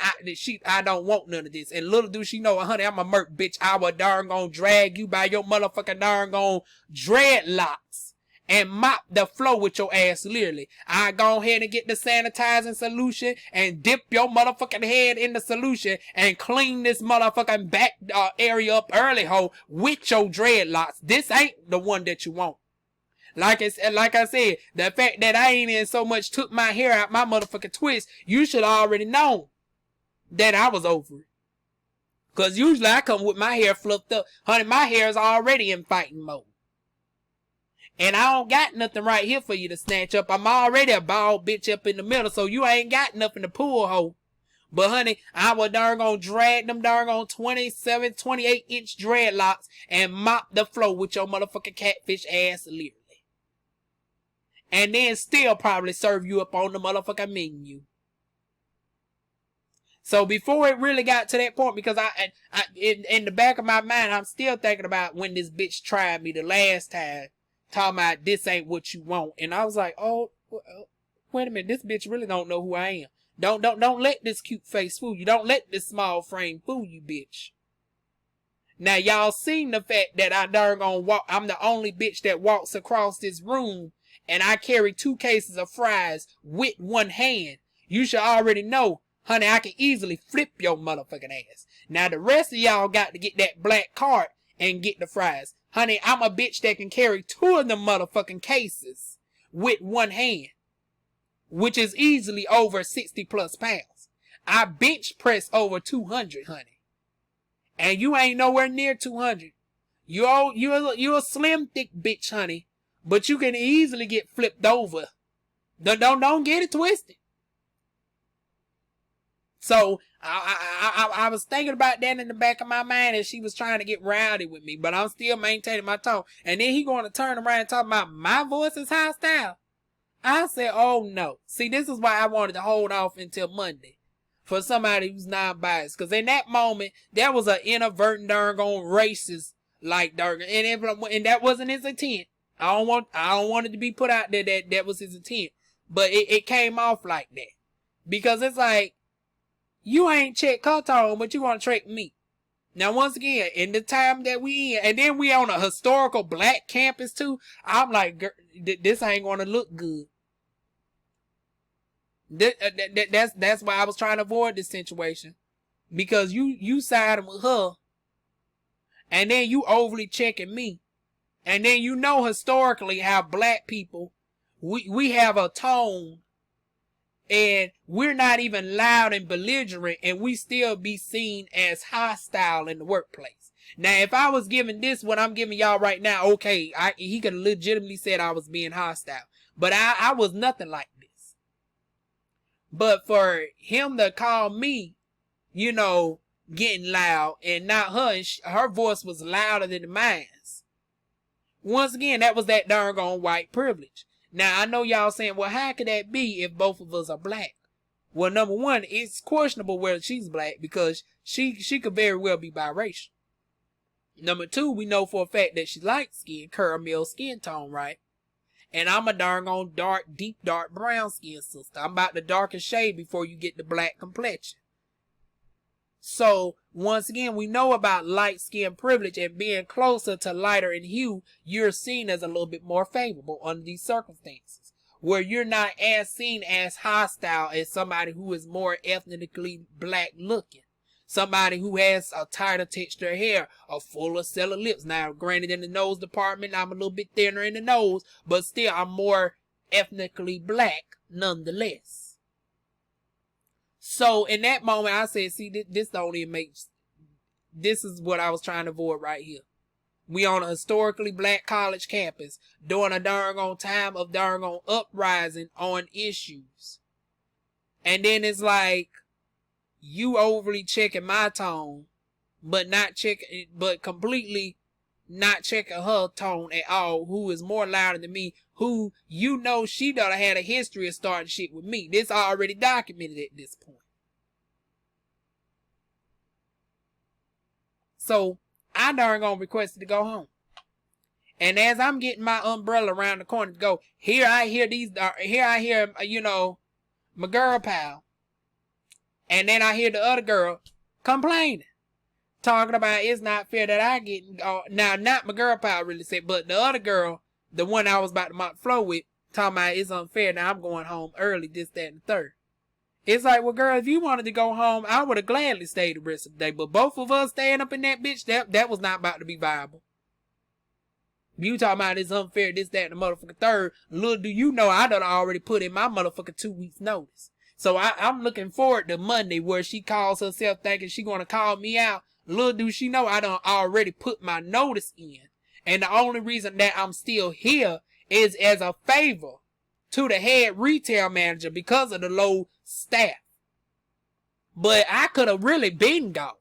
I don't want none of this. And little do she know, honey, I'm a murk bitch. I will darn gonna drag you by your motherfucking darn gone dreadlocks and mop the floor with your ass literally. I go ahead and get the sanitizing solution and dip your motherfucking head in the solution and clean this motherfucking back area up early, ho, with your dreadlocks. This ain't the one that you want. Like I said, the fact that I ain't even so much took my hair out my motherfucking twist, you should already know that I was over it. Cause usually I come with my hair fluffed up. Honey, my hair is already in fighting mode. And I don't got nothing right here for you to snatch up. I'm already a bald bitch up in the middle, so you ain't got nothing to pull, ho. But honey, I was darn gonna drag them darn on 27, 28-inch dreadlocks and mop the floor with your motherfucking catfish ass literally. And then still probably serve you up on the motherfucking menu. So before it really got to that point, because I in the back of my mind, I'm still thinking about when this bitch tried me the last time, talking about this ain't what you want. And I was like, oh, wait a minute, this bitch really don't know who I am. Don't let this cute face fool you. Don't let this small frame fool you, bitch. Now y'all seen the fact that I darn gonna walk. I'm the only bitch that walks across this room. And I carry 2 cases of fries with one hand. You should already know, honey, I can easily flip your motherfucking ass. Now the rest of y'all got to get that black cart and get the fries. Honey, I'm a bitch that can carry 2 of them motherfucking cases with one hand. Which is easily over 60 plus pounds. I bench press over 200, honey. And you ain't nowhere near 200. You're a slim thick bitch, honey. But you can easily get flipped over. Don't get it twisted. So I was thinking about that in the back of my mind as she was trying to get rowdy with me, but I'm still maintaining my tone. And then he going to turn around and talk about my voice is hostile. I said, oh no. See, this is why I wanted to hold off until Monday for somebody who's non-biased. Because in that moment, there was an inadvertent darn gone racist like darn, and that wasn't his intent. I don't want it to be put out there that was his intent. But it came off like that. Because it's like, you ain't checked her tone, but you want to trick me. Now, once again, in the time that we in, and then we on a historical black campus too, I'm like, this ain't going to look good. That's why I was trying to avoid this situation. because you siding with her, and then you overly checking me, and then you know historically how black people, we have a tone, and we're not even loud and belligerent, and we still be seen as hostile in the workplace. Now, if I was giving this what I'm giving y'all right now, okay, he could have legitimately said I was being hostile, but I was nothing like this. But for him to call me, you know, getting loud, and not her, and her voice was louder than mine. Once again, that was that darn white privilege. Now, I know y'all saying, well, how could that be if both of us are black? Well, number one, it's questionable whether she's black, because she could very well be biracial. Number two, we know for a fact that she's light skin, caramel skin tone, right? And I'm a darn dark, deep dark brown skin sister. I'm about the darkest shade before you get the black complexion. So, once again, we know about light skin privilege, and being closer to lighter in hue, you're seen as a little bit more favorable under these circumstances, where you're not as seen as hostile as somebody who is more ethnically black looking. Somebody who has a tighter texture hair, a fuller set of lips. Now, granted, in the nose department, I'm a little bit thinner in the nose, but still, I'm more ethnically black nonetheless. So, in that moment, I said, see, this don't even make... This is what I was trying to avoid right here. We on a historically black college campus during a darn time of darn uprising on issues. And then it's like, you overly checking my tone, but completely not checking her tone at all, who is more louder than me, who you know she done had a history of starting shit with me. This already documented at this point. So I darn requested to go home. And as I'm getting my umbrella around the corner to go, here I hear, you know, my girl pal. And then I hear the other girl complaining. Talking about it's not fair that I get... now, not my girl pal really said, but the other girl, the one I was about to mop the floor with, talking about it's unfair. Now I'm going home early, this, that, and the third. It's like, well, girl, if you wanted to go home, I would have gladly stayed the rest of the day. But both of us staying up in that bitch, that was not about to be viable. You talking about it's unfair, this, that, and the motherfucking third. Little do you know, I done already put in my motherfucking 2 weeks notice. So I'm looking forward to Monday, where she calls herself thinking she gonna call me out. Little do she know, I done already put my notice in. And the only reason that I'm still here is as a favor to the head retail manager because of the low staff. But I could have really been gone.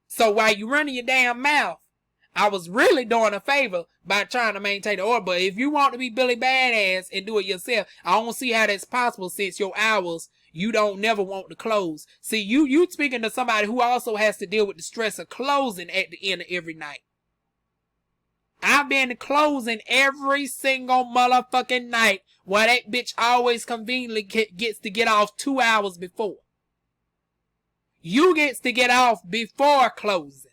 So while you running your damn mouth, I was really doing a favor by trying to maintain the order. But if you want to be Billy Badass and do it yourself, I don't see how that's possible, since your hours, you don't never want to close. See, you speaking to somebody who also has to deal with the stress of closing at the end of every night. I've been closing every single motherfucking night, while that bitch always conveniently gets to get off 2 hours before. You gets to get off before closing.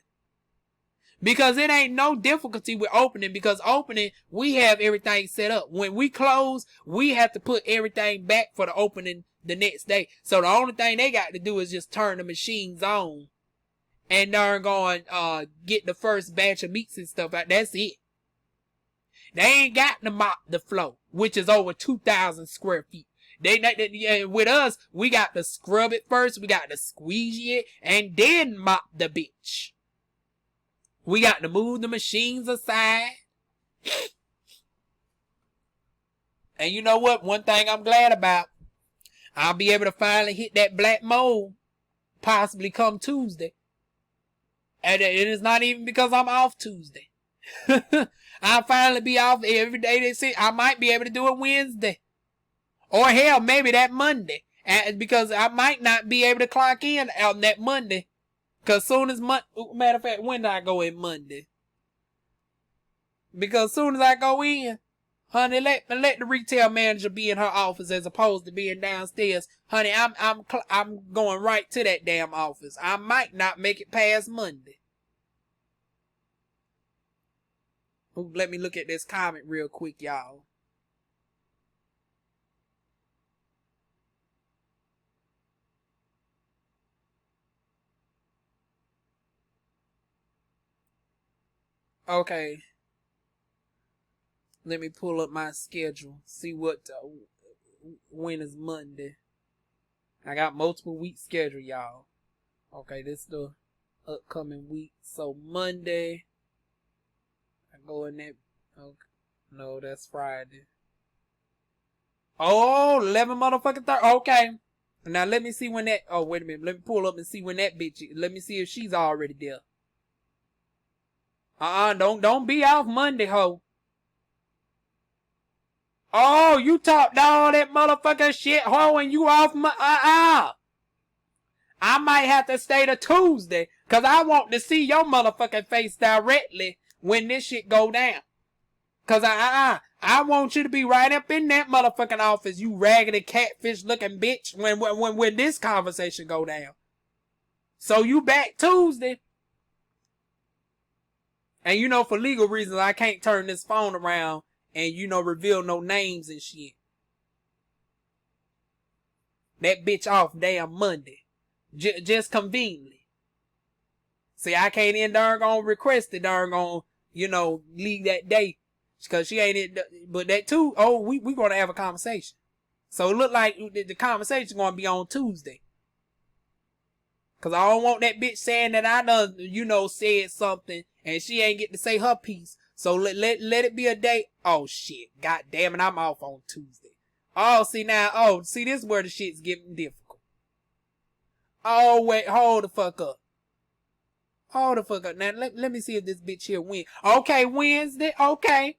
Because it ain't no difficulty with opening, because opening, we have everything set up. When we close, we have to put everything back for the opening the next day. So the only thing they got to do is just turn the machines on and they're going get the first batch of meats and stuff out. That's it. They ain't got to mop the floor, which is over 2,000 square feet. With us, we got to scrub it first, we got to squeegee it, and then mop the bitch. We got to move the machines aside. And you know what? One thing I'm glad about, I'll be able to finally hit that black mold, possibly come Tuesday. And it is not even because I'm off Tuesday. I'll finally be off every day. They say I might be able to do it Wednesday. Or hell, maybe that Monday. Because I might not be able to clock in on that Monday. Because soon as matter of fact, when do I go in Monday? Because soon as I go in, honey, let the retail manager be in her office as opposed to being downstairs. Honey, I'm going right to that damn office. I might not make it past Monday. Ooh, let me look at this comment real quick, y'all. Okay. Let me pull up my schedule. See what when is Monday. I got multiple weeks scheduled, y'all. Okay, this is the upcoming week. So Monday, I go in that. Okay, no, that's Friday. Oh, 11 motherfucking 30. Okay. Now let me see when that. Oh, wait a minute. Let me pull up and see when that bitch. Let me see if she's already there. Don't be off Monday, ho. Oh, you talked all that motherfucking shit, ho, and you off I might have to stay to Tuesday, cause I want to see your motherfucking face directly when this shit go down. Cause I want you to be right up in that motherfucking office, you raggedy catfish looking bitch, when this conversation go down. So you back Tuesday. And you know, for legal reasons, I can't turn this phone around and, you know, reveal no names and shit. That bitch off damn Monday. Just conveniently. See, I can't even darn gonna request it, darn gonna, you know, leave that day. Cause she ain't it, but that too, oh, we gonna have a conversation. So it look like the conversation gonna be on Tuesday. Cause I don't want that bitch saying that I done, you know, said something and she ain't get to say her piece. So let it be a day. Oh shit. God damn it, I'm off on Tuesday. Oh, see now, see this is where the shit's getting difficult. Oh wait, hold the fuck up. Hold the fuck up. Now let me see if this bitch here win. Okay, Wednesday. Okay.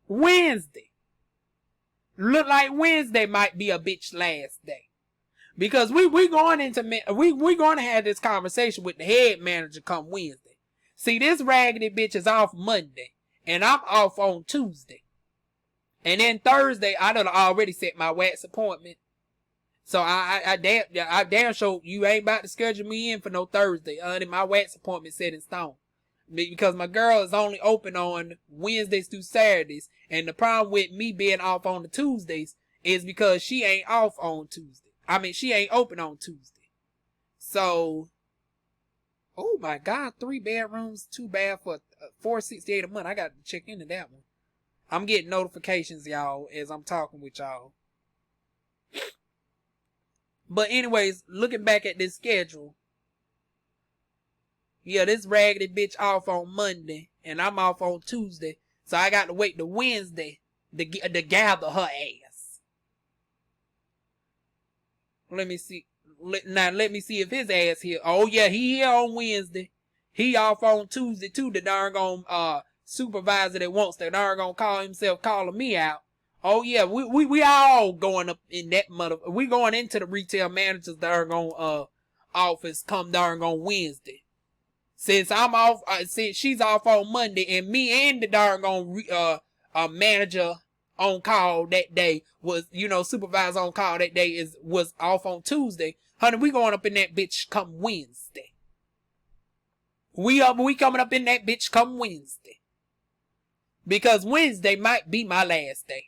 Wednesday. Look like Wednesday might be a bitch last day. Because we going to have this conversation with the head manager come Wednesday. See, this raggedy bitch is off Monday, and I'm off on Tuesday. And then Thursday, I done already set my wax appointment. So I damn sure you ain't about to schedule me in for no Thursday. My wax appointment set in stone. Because my girl is only open on Wednesdays through Saturdays. And the problem with me being off on the Tuesdays is because she ain't off on Tuesday. I mean, she ain't open on Tuesday. So, oh my God, 3 bedrooms, 2 bath for $468 a month. I got to check into that one. I'm getting notifications, y'all, as I'm talking with y'all. But anyways, looking back at this schedule, yeah, this raggedy bitch off on Monday, and I'm off on Tuesday. So I got to wait till Wednesday to gather her ass. Let me see. Now let me see if his ass here. Oh yeah, he here on Wednesday. He off on Tuesday too. The darn gone supervisor that wants to darn gonna call himself calling me out. Oh yeah, we all going up in that mother. We going into the retail manager's darn gone office come darn gone Wednesday. Since I'm off, since she's off on Monday, and me and the darn gone manager on call that day was, you know, supervisor on call that day was off on Tuesday. Honey, we going up in that bitch come Wednesday. We coming up in that bitch come Wednesday. Because Wednesday might be my last day.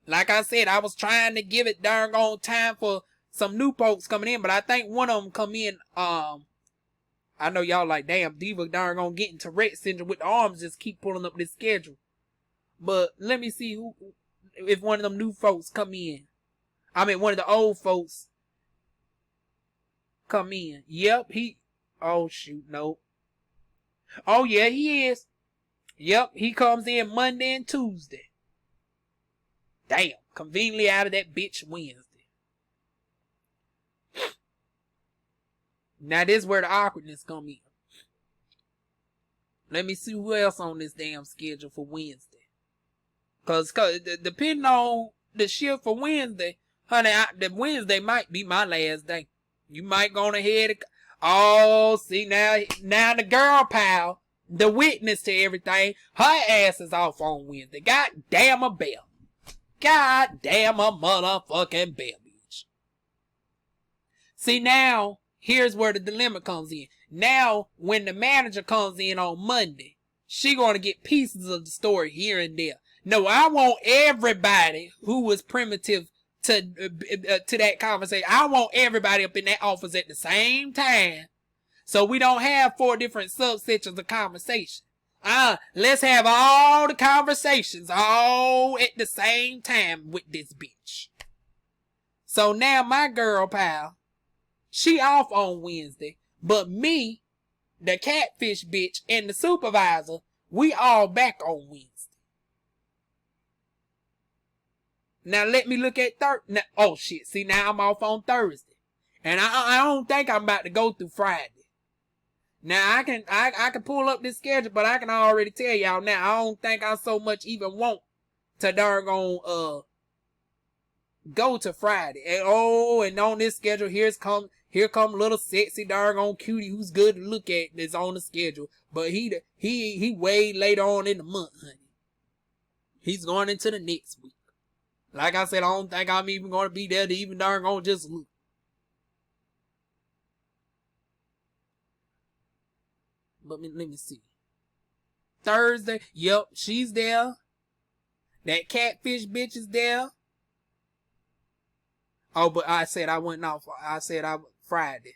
Like I said, I was trying to give it darn gone time for some new folks coming in, but I think one of them come in, I know y'all like, damn, Diva darn gonna get into Tourette syndrome with the arms, just keep pulling up this schedule. But let me see if one of them new folks come in. I mean, one of the old folks come in. Yep, oh shoot, no. Oh yeah, he is. Yep, he comes in Monday and Tuesday. Damn, conveniently out of that bitch Wednesday. Now this is where the awkwardness come in. Let me see who else on this damn schedule for Wednesday. Cause depending on the shift for Wednesday, honey, the Wednesday might be my last day. You might go on ahead. Oh, see now the girl pal, the witness to everything, her ass is off on Wednesday. God damn a bell. God damn a motherfucking bell, bitch. See now, here's where the dilemma comes in. Now, when the manager comes in on Monday, she gonna get pieces of the story here and there. No, I want everybody who was primitive to that conversation. I want everybody up in that office at the same time, so we don't have 4 different subsections of conversation. Let's have all the conversations all at the same time with this bitch. So now my girl pal, she off on Wednesday, but me, the catfish bitch, and the supervisor, we all back on Wednesday. Now let me look at Thursday. Oh shit! See, now I'm off on Thursday, and I don't think I'm about to go through Friday. Now I can pull up this schedule, but I can already tell y'all now I don't think I so much even want to darn go to Friday. And on this schedule here come little sexy darn cutie who's good to look at that's on the schedule, but he way later on in the month, honey. He's going into the next week. Like I said, I don't think I'm even going to be there to even darn just look. But let me see. Thursday, yep, she's there. That catfish bitch is there. Oh, but I said I went off. I said Friday.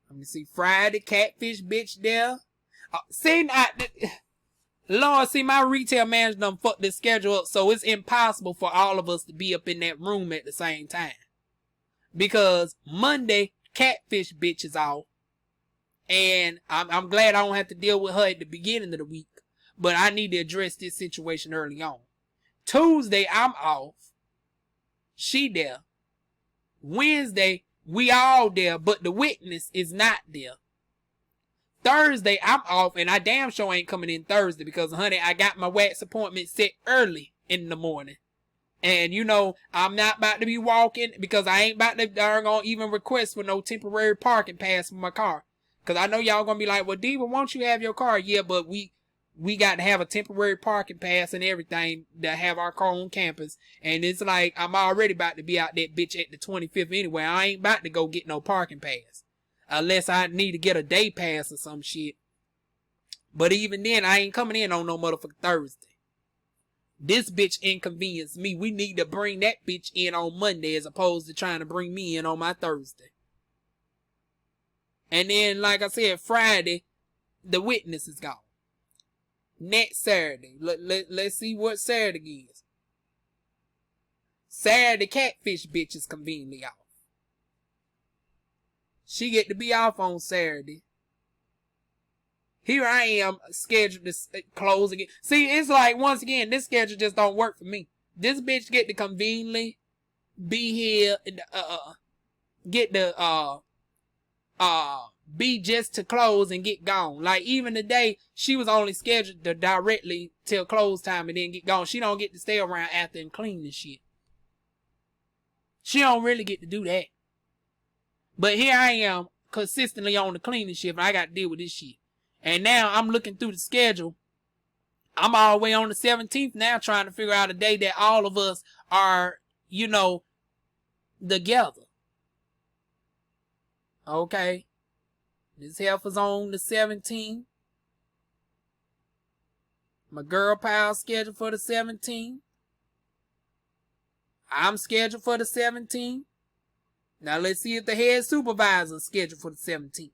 Let me see. Friday, catfish bitch there. Lord, see, my retail manager done fucked this schedule up, so it's impossible for all of us to be up in that room at the same time. Because Monday, catfish bitch is off. And I'm glad I don't have to deal with her at the beginning of the week. But I need to address this situation early on. Tuesday, I'm off. She there. Wednesday, we all there, but the witness is not there. Thursday, I'm off, and I damn sure ain't coming in Thursday because, honey, I got my wax appointment set early in the morning. And, you know, I'm not about to be walking because I ain't about to darn even request for no temporary parking pass for my car. Because I know y'all going to be like, well, Diva, won't you have your car? Yeah, but we got to have a temporary parking pass and everything to have our car on campus. And it's like, I'm already about to be out that bitch at the 25th anyway. I ain't about to go get no parking pass. Unless I need to get a day pass or some shit. But even then, I ain't coming in on no motherfucking Thursday. This bitch inconvenienced me. We need to bring that bitch in on Monday as opposed to trying to bring me in on my Thursday. And then, like I said, Friday, the witness is gone. Next Saturday. Let's see what Saturday is. Saturday, catfish bitch is conveniently off. She get to be off on Saturday. Here I am scheduled to close again. See, it's like, once again, this schedule just don't work for me. This bitch get to conveniently be here, get to, be just to close and get gone. Like, even today, she was only scheduled to directly till close time and then get gone. She don't get to stay around after and clean and shit. She don't really get to do that. But here I am, consistently on the cleaning shift, and I got to deal with this shit. And now I'm looking through the schedule. I'm all the way on the 17th now, trying to figure out a day that all of us are, you know, together. Okay. This heifer's on the 17th. My girl pal scheduled for the 17th. I'm scheduled for the 17th. Now let's see if the head supervisor is scheduled for the 17th.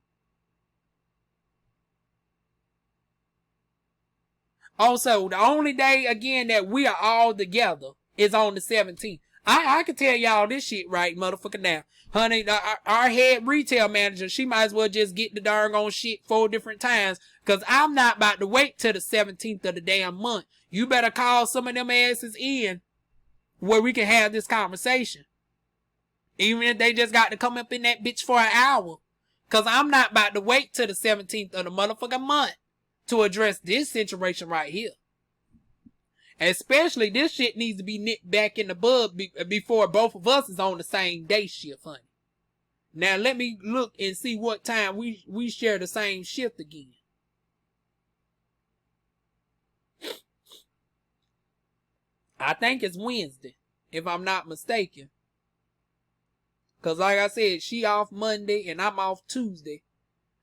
Also, the only day, again, that we are all together is on the 17th. I can tell y'all this shit right, motherfucker, now. Honey, our head retail manager, she might as well just get the darn on shit 4 different times, because I'm not about to wait till the 17th of the damn month. You better call some of them asses in where we can have this conversation. Even if they just got to come up in that bitch for an hour. Because I'm not about to wait till the 17th of the motherfucking month to address this situation right here. Especially, this shit needs to be nipped back in the bud before both of us is on the same day shift, honey. Now, let me look and see what time we share the same shift again. I think it's Wednesday, if I'm not mistaken. Because like I said, she off Monday and I'm off Tuesday.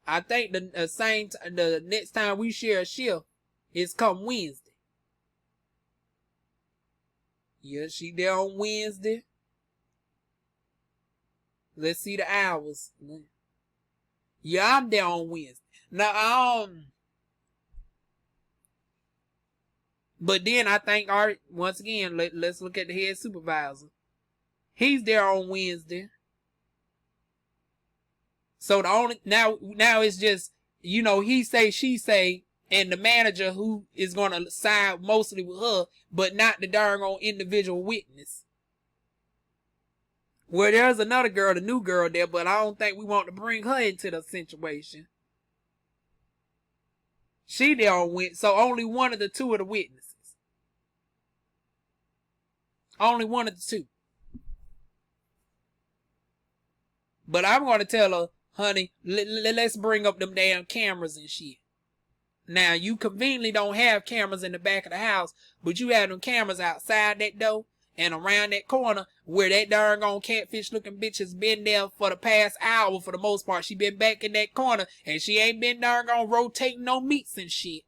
I think the next time we share a shift is come Wednesday. Yeah, she there on Wednesday. Let's see the hours. Yeah, I'm there on Wednesday. Now, But then I think Art, once again, let's look at the head supervisor. He's there on Wednesday. So the only now it's just, you know, he say, she say, and the manager who is gonna side mostly with her, but not the darn on individual witness. Well, there's another girl, the new girl there, but I don't think we want to bring her into the situation. She there on Wednesday, so only one of the two of the witnesses. Only one of the two. But I'm gonna tell her, honey, let's bring up them damn cameras and shit. Now, you conveniently don't have cameras in the back of the house, but you have them cameras outside that door and around that corner where that darn on catfish looking bitch has been there for the past hour for the most part. She been back in that corner and she ain't been darn on rotating no meats and shit.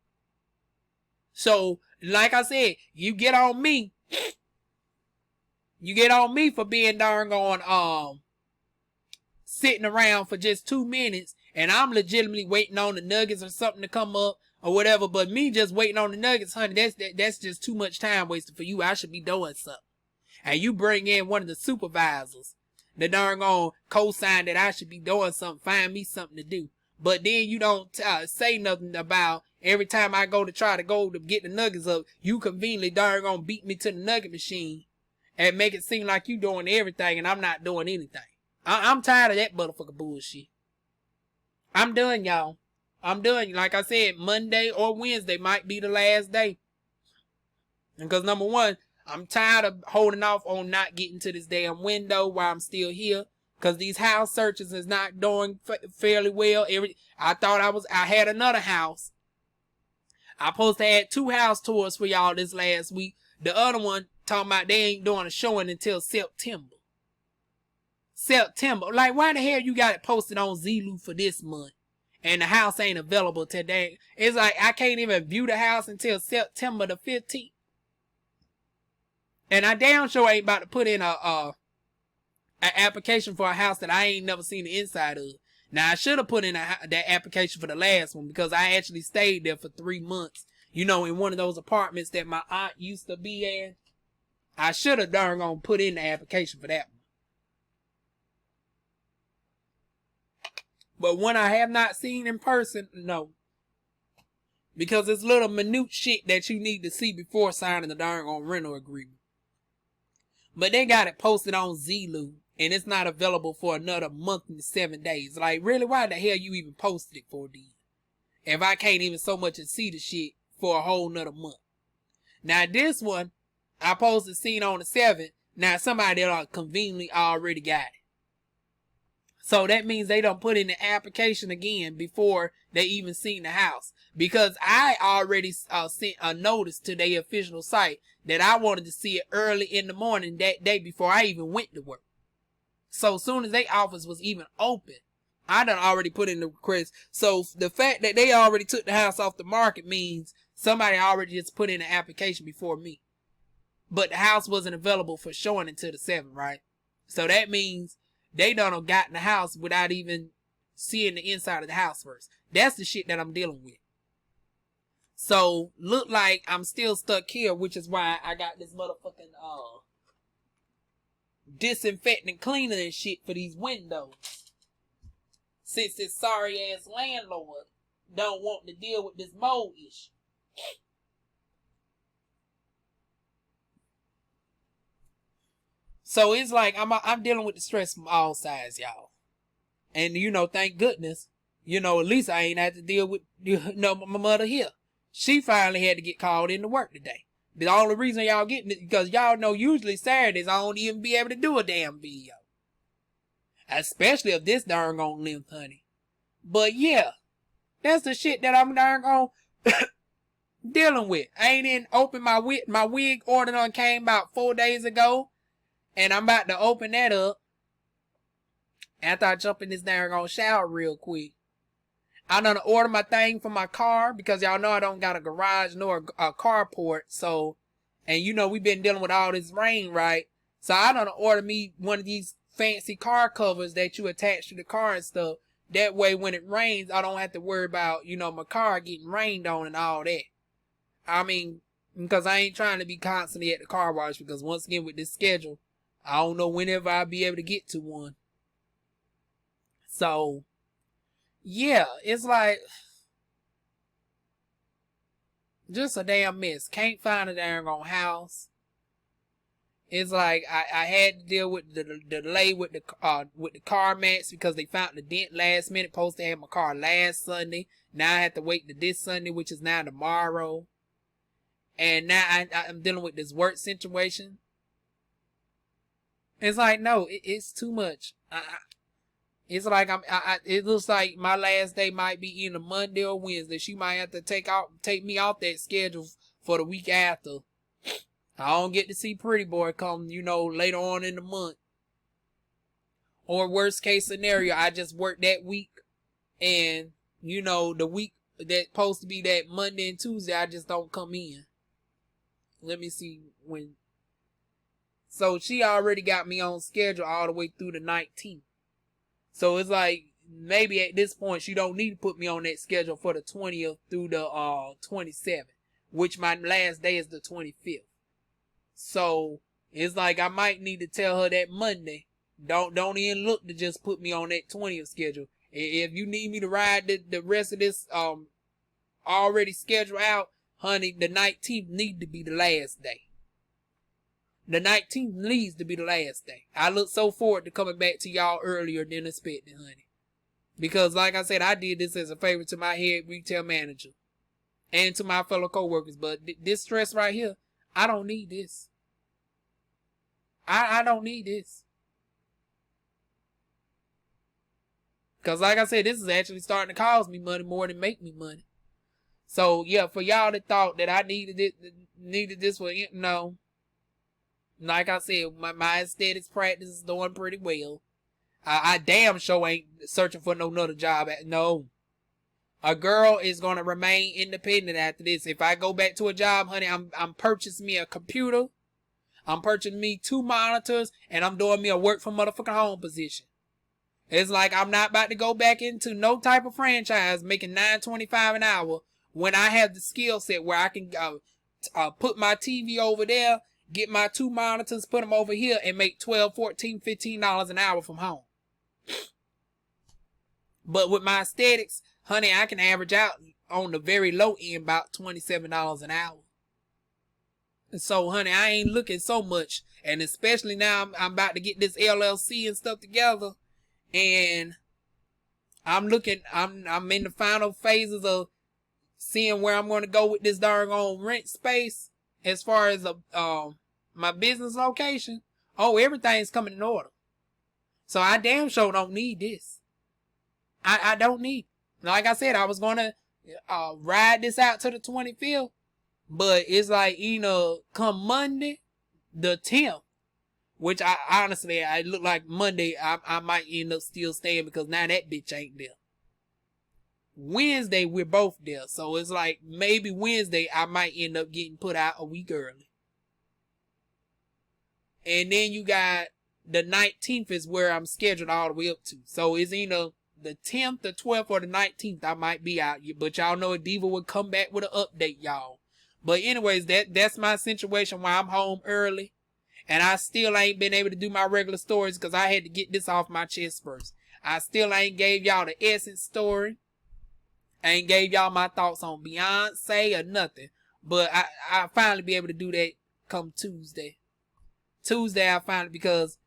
So, like I said, you get on me. You get on me for being darn on sitting around for just 2 minutes and I'm legitimately waiting on the nuggets or something to come up or whatever, but me just waiting on the nuggets, honey, that's just too much time wasted for you. I should be doing something. And you bring in one of the supervisors, the darn on co-sign that I should be doing something, find me something to do. But then you don't say nothing about every time I go to try to go to get the nuggets up, you conveniently darn on beat me to the nugget machine and make it seem like you doing everything and I'm not doing anything. I'm tired of that motherfucker bullshit. I'm done, y'all. I'm done. Like I said, Monday or Wednesday might be the last day. Because number one, I'm tired of holding off on not getting to this damn window while I'm still here. Because these house searches is not doing fairly well. I thought I had another house. I supposed to have 2 house tours for y'all this last week. The other one talking about they ain't doing a showing until September. Like, why the hell you got it posted on Zulu for this month and the house ain't available today? It's like I can't even view the house until September the 15th. And I damn sure ain't about to put in an application for a house that I ain't never seen the inside of. Now, I should have put in that application for the last one because I actually stayed there for 3 months. You know, in one of those apartments that my aunt used to be in. I should have darn gonna put in the application for that one. But one I have not seen in person, no. Because it's little minute shit that you need to see before signing the darn on rental agreement. But they got it posted on Zulu, and it's not available for another month and 7 days. Like, really, why the hell you even posted it for, then? If I can't even so much as see the shit for a whole nother month. Now, this one, I posted seen on the 7th. Now, somebody that conveniently already got it. So that means they don't put in the application again before they even seen the house. Because I already sent a notice to their official site that I wanted to see it early in the morning that day before I even went to work. So as soon as their office was even open, I done already put in the request. So the fact that they already took the house off the market means somebody already just put in the application before me. But the house wasn't available for showing until the 7th, right? So that means they done gotten the house without even seeing the inside of the house first. That's the shit that I'm dealing with. So, look like I'm still stuck here, which is why I got this motherfucking, disinfectant cleaner and shit for these windows. Since this sorry ass landlord don't want to deal with this mold issue. So it's like I'm dealing with the stress from all sides, y'all. And, you know, thank goodness, you know, at least I ain't had to deal with, you know, my mother here. She finally had to get called into work today. The only reason y'all getting it because y'all know usually Saturdays I don't even be able to do a damn video. Especially if this darn gone length, honey. But yeah, that's the shit that I'm darn gone dealing with. I ain't even opened my wig order on came about 4 days ago. And I'm about to open that up after I jump in this darn shower real quick. I done order my thing for my car because y'all know I don't got a garage nor a carport. So, and you know we been dealing with all this rain, right? So I done order me one of these fancy car covers that you attach to the car and stuff. That way when it rains, I don't have to worry about, you know, my car getting rained on and all that. I mean, Because I ain't trying to be constantly at the car wash, because once again with this schedule, I don't know whenever I'll be able to get to one. So, yeah, it's like just a damn mess. Can't find a damn house. It's like I had to deal with the delay with the car mats, because they found the dent last minute. Supposed to have my car last Sunday. Now I have to wait to this Sunday, which is now tomorrow. And now I'm dealing with this work situation. It's like, no, it's too much. It's like it looks like my last day might be either Monday or Wednesday. She might have to take me off that schedule for the week after. I don't get to see Pretty Boy come, later on in the month. Or worst case scenario, I just work that week, and the week that's supposed to be that Monday and Tuesday, I just don't come in. Let me see when. So she already got me on schedule all the way through the 19th. So it's like, maybe at this point she don't need to put me on that schedule for the 20th through the 27th, which my last day is the 25th. So it's like I might need to tell her that Monday, don't even look to just put me on that 20th schedule. If you need me to ride the rest of this already scheduled out, honey, the 19th need to be the last day. The 19th needs to be the last day. I look so forward to coming back to y'all earlier than expected, honey. Because like I said, I did this as a favor to my head retail manager and to my fellow coworkers. But this stress right here, I don't need this. I don't need this. Because like I said, this is actually starting to cost me money more than make me money. So yeah, for y'all that thought that I needed this for, no. Like I said, my aesthetics practice is doing pretty well. I damn sure ain't searching for no another job. No. A girl is going to remain independent after this. If I go back to a job, honey, I'm purchasing me a computer. I'm purchasing me 2 monitors, and I'm doing me a work from motherfucking home position. It's like I'm not about to go back into no type of franchise making $9.25 an hour when I have the skill set where I can put my TV over there, get my 2 monitors, put them over here, and make $12, $14, $15 an hour from home. But with my aesthetics, honey, I can average out on the very low end about $27 an hour. So, honey, I ain't looking so much. And especially now I'm about to get this LLC and stuff together. And I'm in the final phases of seeing where I'm going to go with this darn rent space as far as my business location. Oh, everything's coming in order. So I damn sure don't need this. I don't need. Like I said, I was going to ride this out to the 25th. But it's like, come Monday, the 10th, which I honestly, I look like Monday, I might end up still staying because now that bitch ain't there. Wednesday, we're both there. So it's like maybe Wednesday, I might end up getting put out a week early. And then you got the 19th is where I'm scheduled all the way up to. So it's either the 10th, the 12th, or the 19th I might be out. But y'all know Diva would come back with an update, y'all. But anyways, that's my situation where I'm home early. And I still ain't been able to do my regular stories because I had to get this off my chest first. I still ain't gave y'all the Essence story. I ain't gave y'all my thoughts on Beyonce or nothing. But I finally be able to do that come Tuesday. Tuesday I finally, because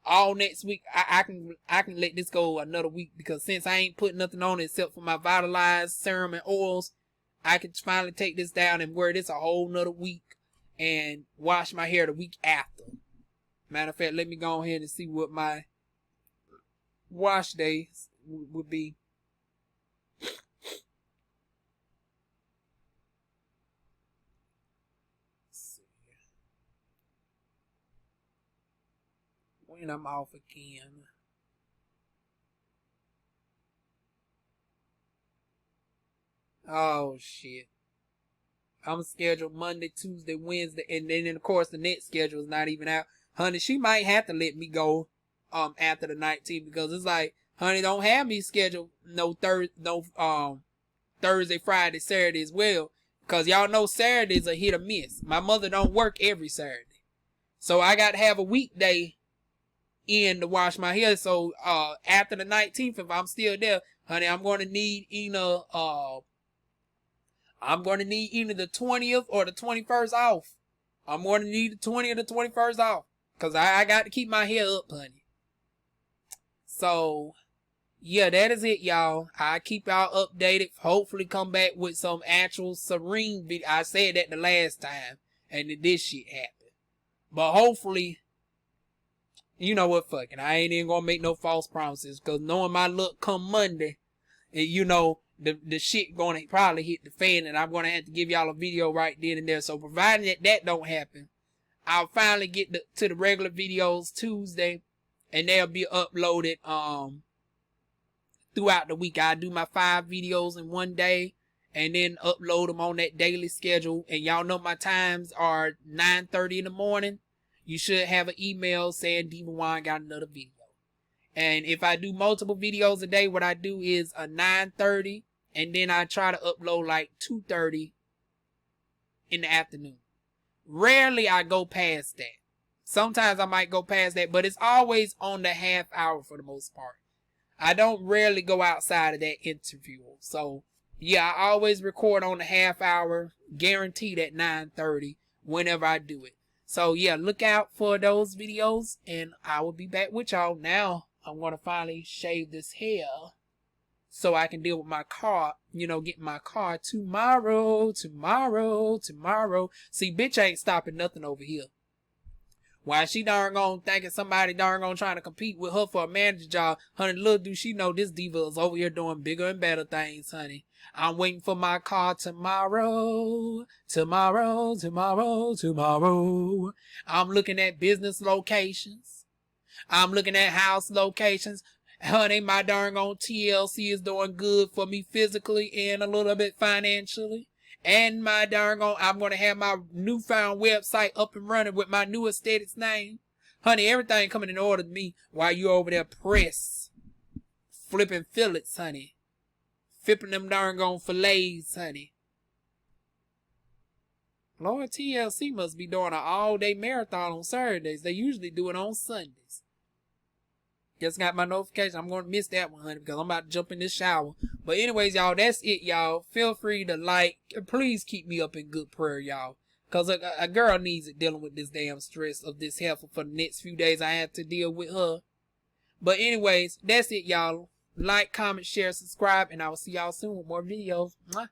all next week I can let this go another week, because since I ain't put nothing on it except for my Vitalized serum and oils, I can finally take this down and wear this a whole nother week and wash my hair the week after. Matter of fact, let me go ahead and see what my wash days would be. When I'm off again. Oh shit. I'm scheduled Monday, Tuesday, Wednesday, and then of course the next schedule is not even out. Honey, she might have to let me go after the 19th, because it's like, honey, don't have me scheduled no Thursday, Friday, Saturday as well, Cause y'all know Saturdays are hit or miss. My mother don't work every Saturday. So I got to have a weekday in to wash my hair. So after the 19th, if I'm still there, honey, I'm going to need either the 20th or the 21st off. I'm going to need the 20th or the 21st off. Cause I got to keep my hair up, honey. So yeah, that is it, y'all. I keep y'all updated. Hopefully come back with some actual serene video. I said that the last time, and this shit happened. But hopefully, you know what, fuck it. I ain't even gonna make no false promises. Cause knowing my luck come Monday, and you know, the shit gonna probably hit the fan, and I'm gonna have to give y'all a video right then and there. So providing that don't happen, I'll finally get to the regular videos Tuesday, and they'll be uploaded throughout the week. I do my 5 videos in one day and then upload them on that daily schedule. And y'all know my times are 9:30 in the morning. You should have an email saying DivaWuan got another video. And if I do multiple videos a day, what I do is a 9:30 and then I try to upload like 2:30 in the afternoon. Rarely I go past that. Sometimes I might go past that, but it's always on the half hour for the most part. I don't rarely go outside of that interval. So, yeah, I always record on the half hour, guaranteed at 9:30 whenever I do it. So, yeah, look out for those videos, and I will be back with y'all. Now, I'm going to finally shave this hair so I can deal with my car, get my car tomorrow. See, bitch ain't stopping nothing over here. Why she darn gone thinking somebody darn gone trying to compete with her for a manager job. Honey, little do she know this diva is over here doing bigger and better things, honey. I'm waiting for my car tomorrow. I'm looking at business locations. I'm looking at house locations. Honey, my darn gone TLC is doing good for me physically and a little bit financially. And my darn gone, I'm going to have my newfound website up and running with my new aesthetics name. Honey, everything coming in order to me while you over there flipping fillets, honey. Flipping them darn gone fillets, honey. Lord, TLC must be doing an all-day marathon on Saturdays. They usually do it on Sundays. Just got my notification. I'm going to miss that one, honey, because I'm about to jump in this shower. But anyways, y'all, that's it, y'all. Feel free to like. Please keep me up in good prayer, y'all. Because a girl needs it dealing with this damn stress of this health for the next few days I have to deal with her. But anyways, that's it, y'all. Like, comment, share, subscribe, and I will see y'all soon with more videos. Mwah.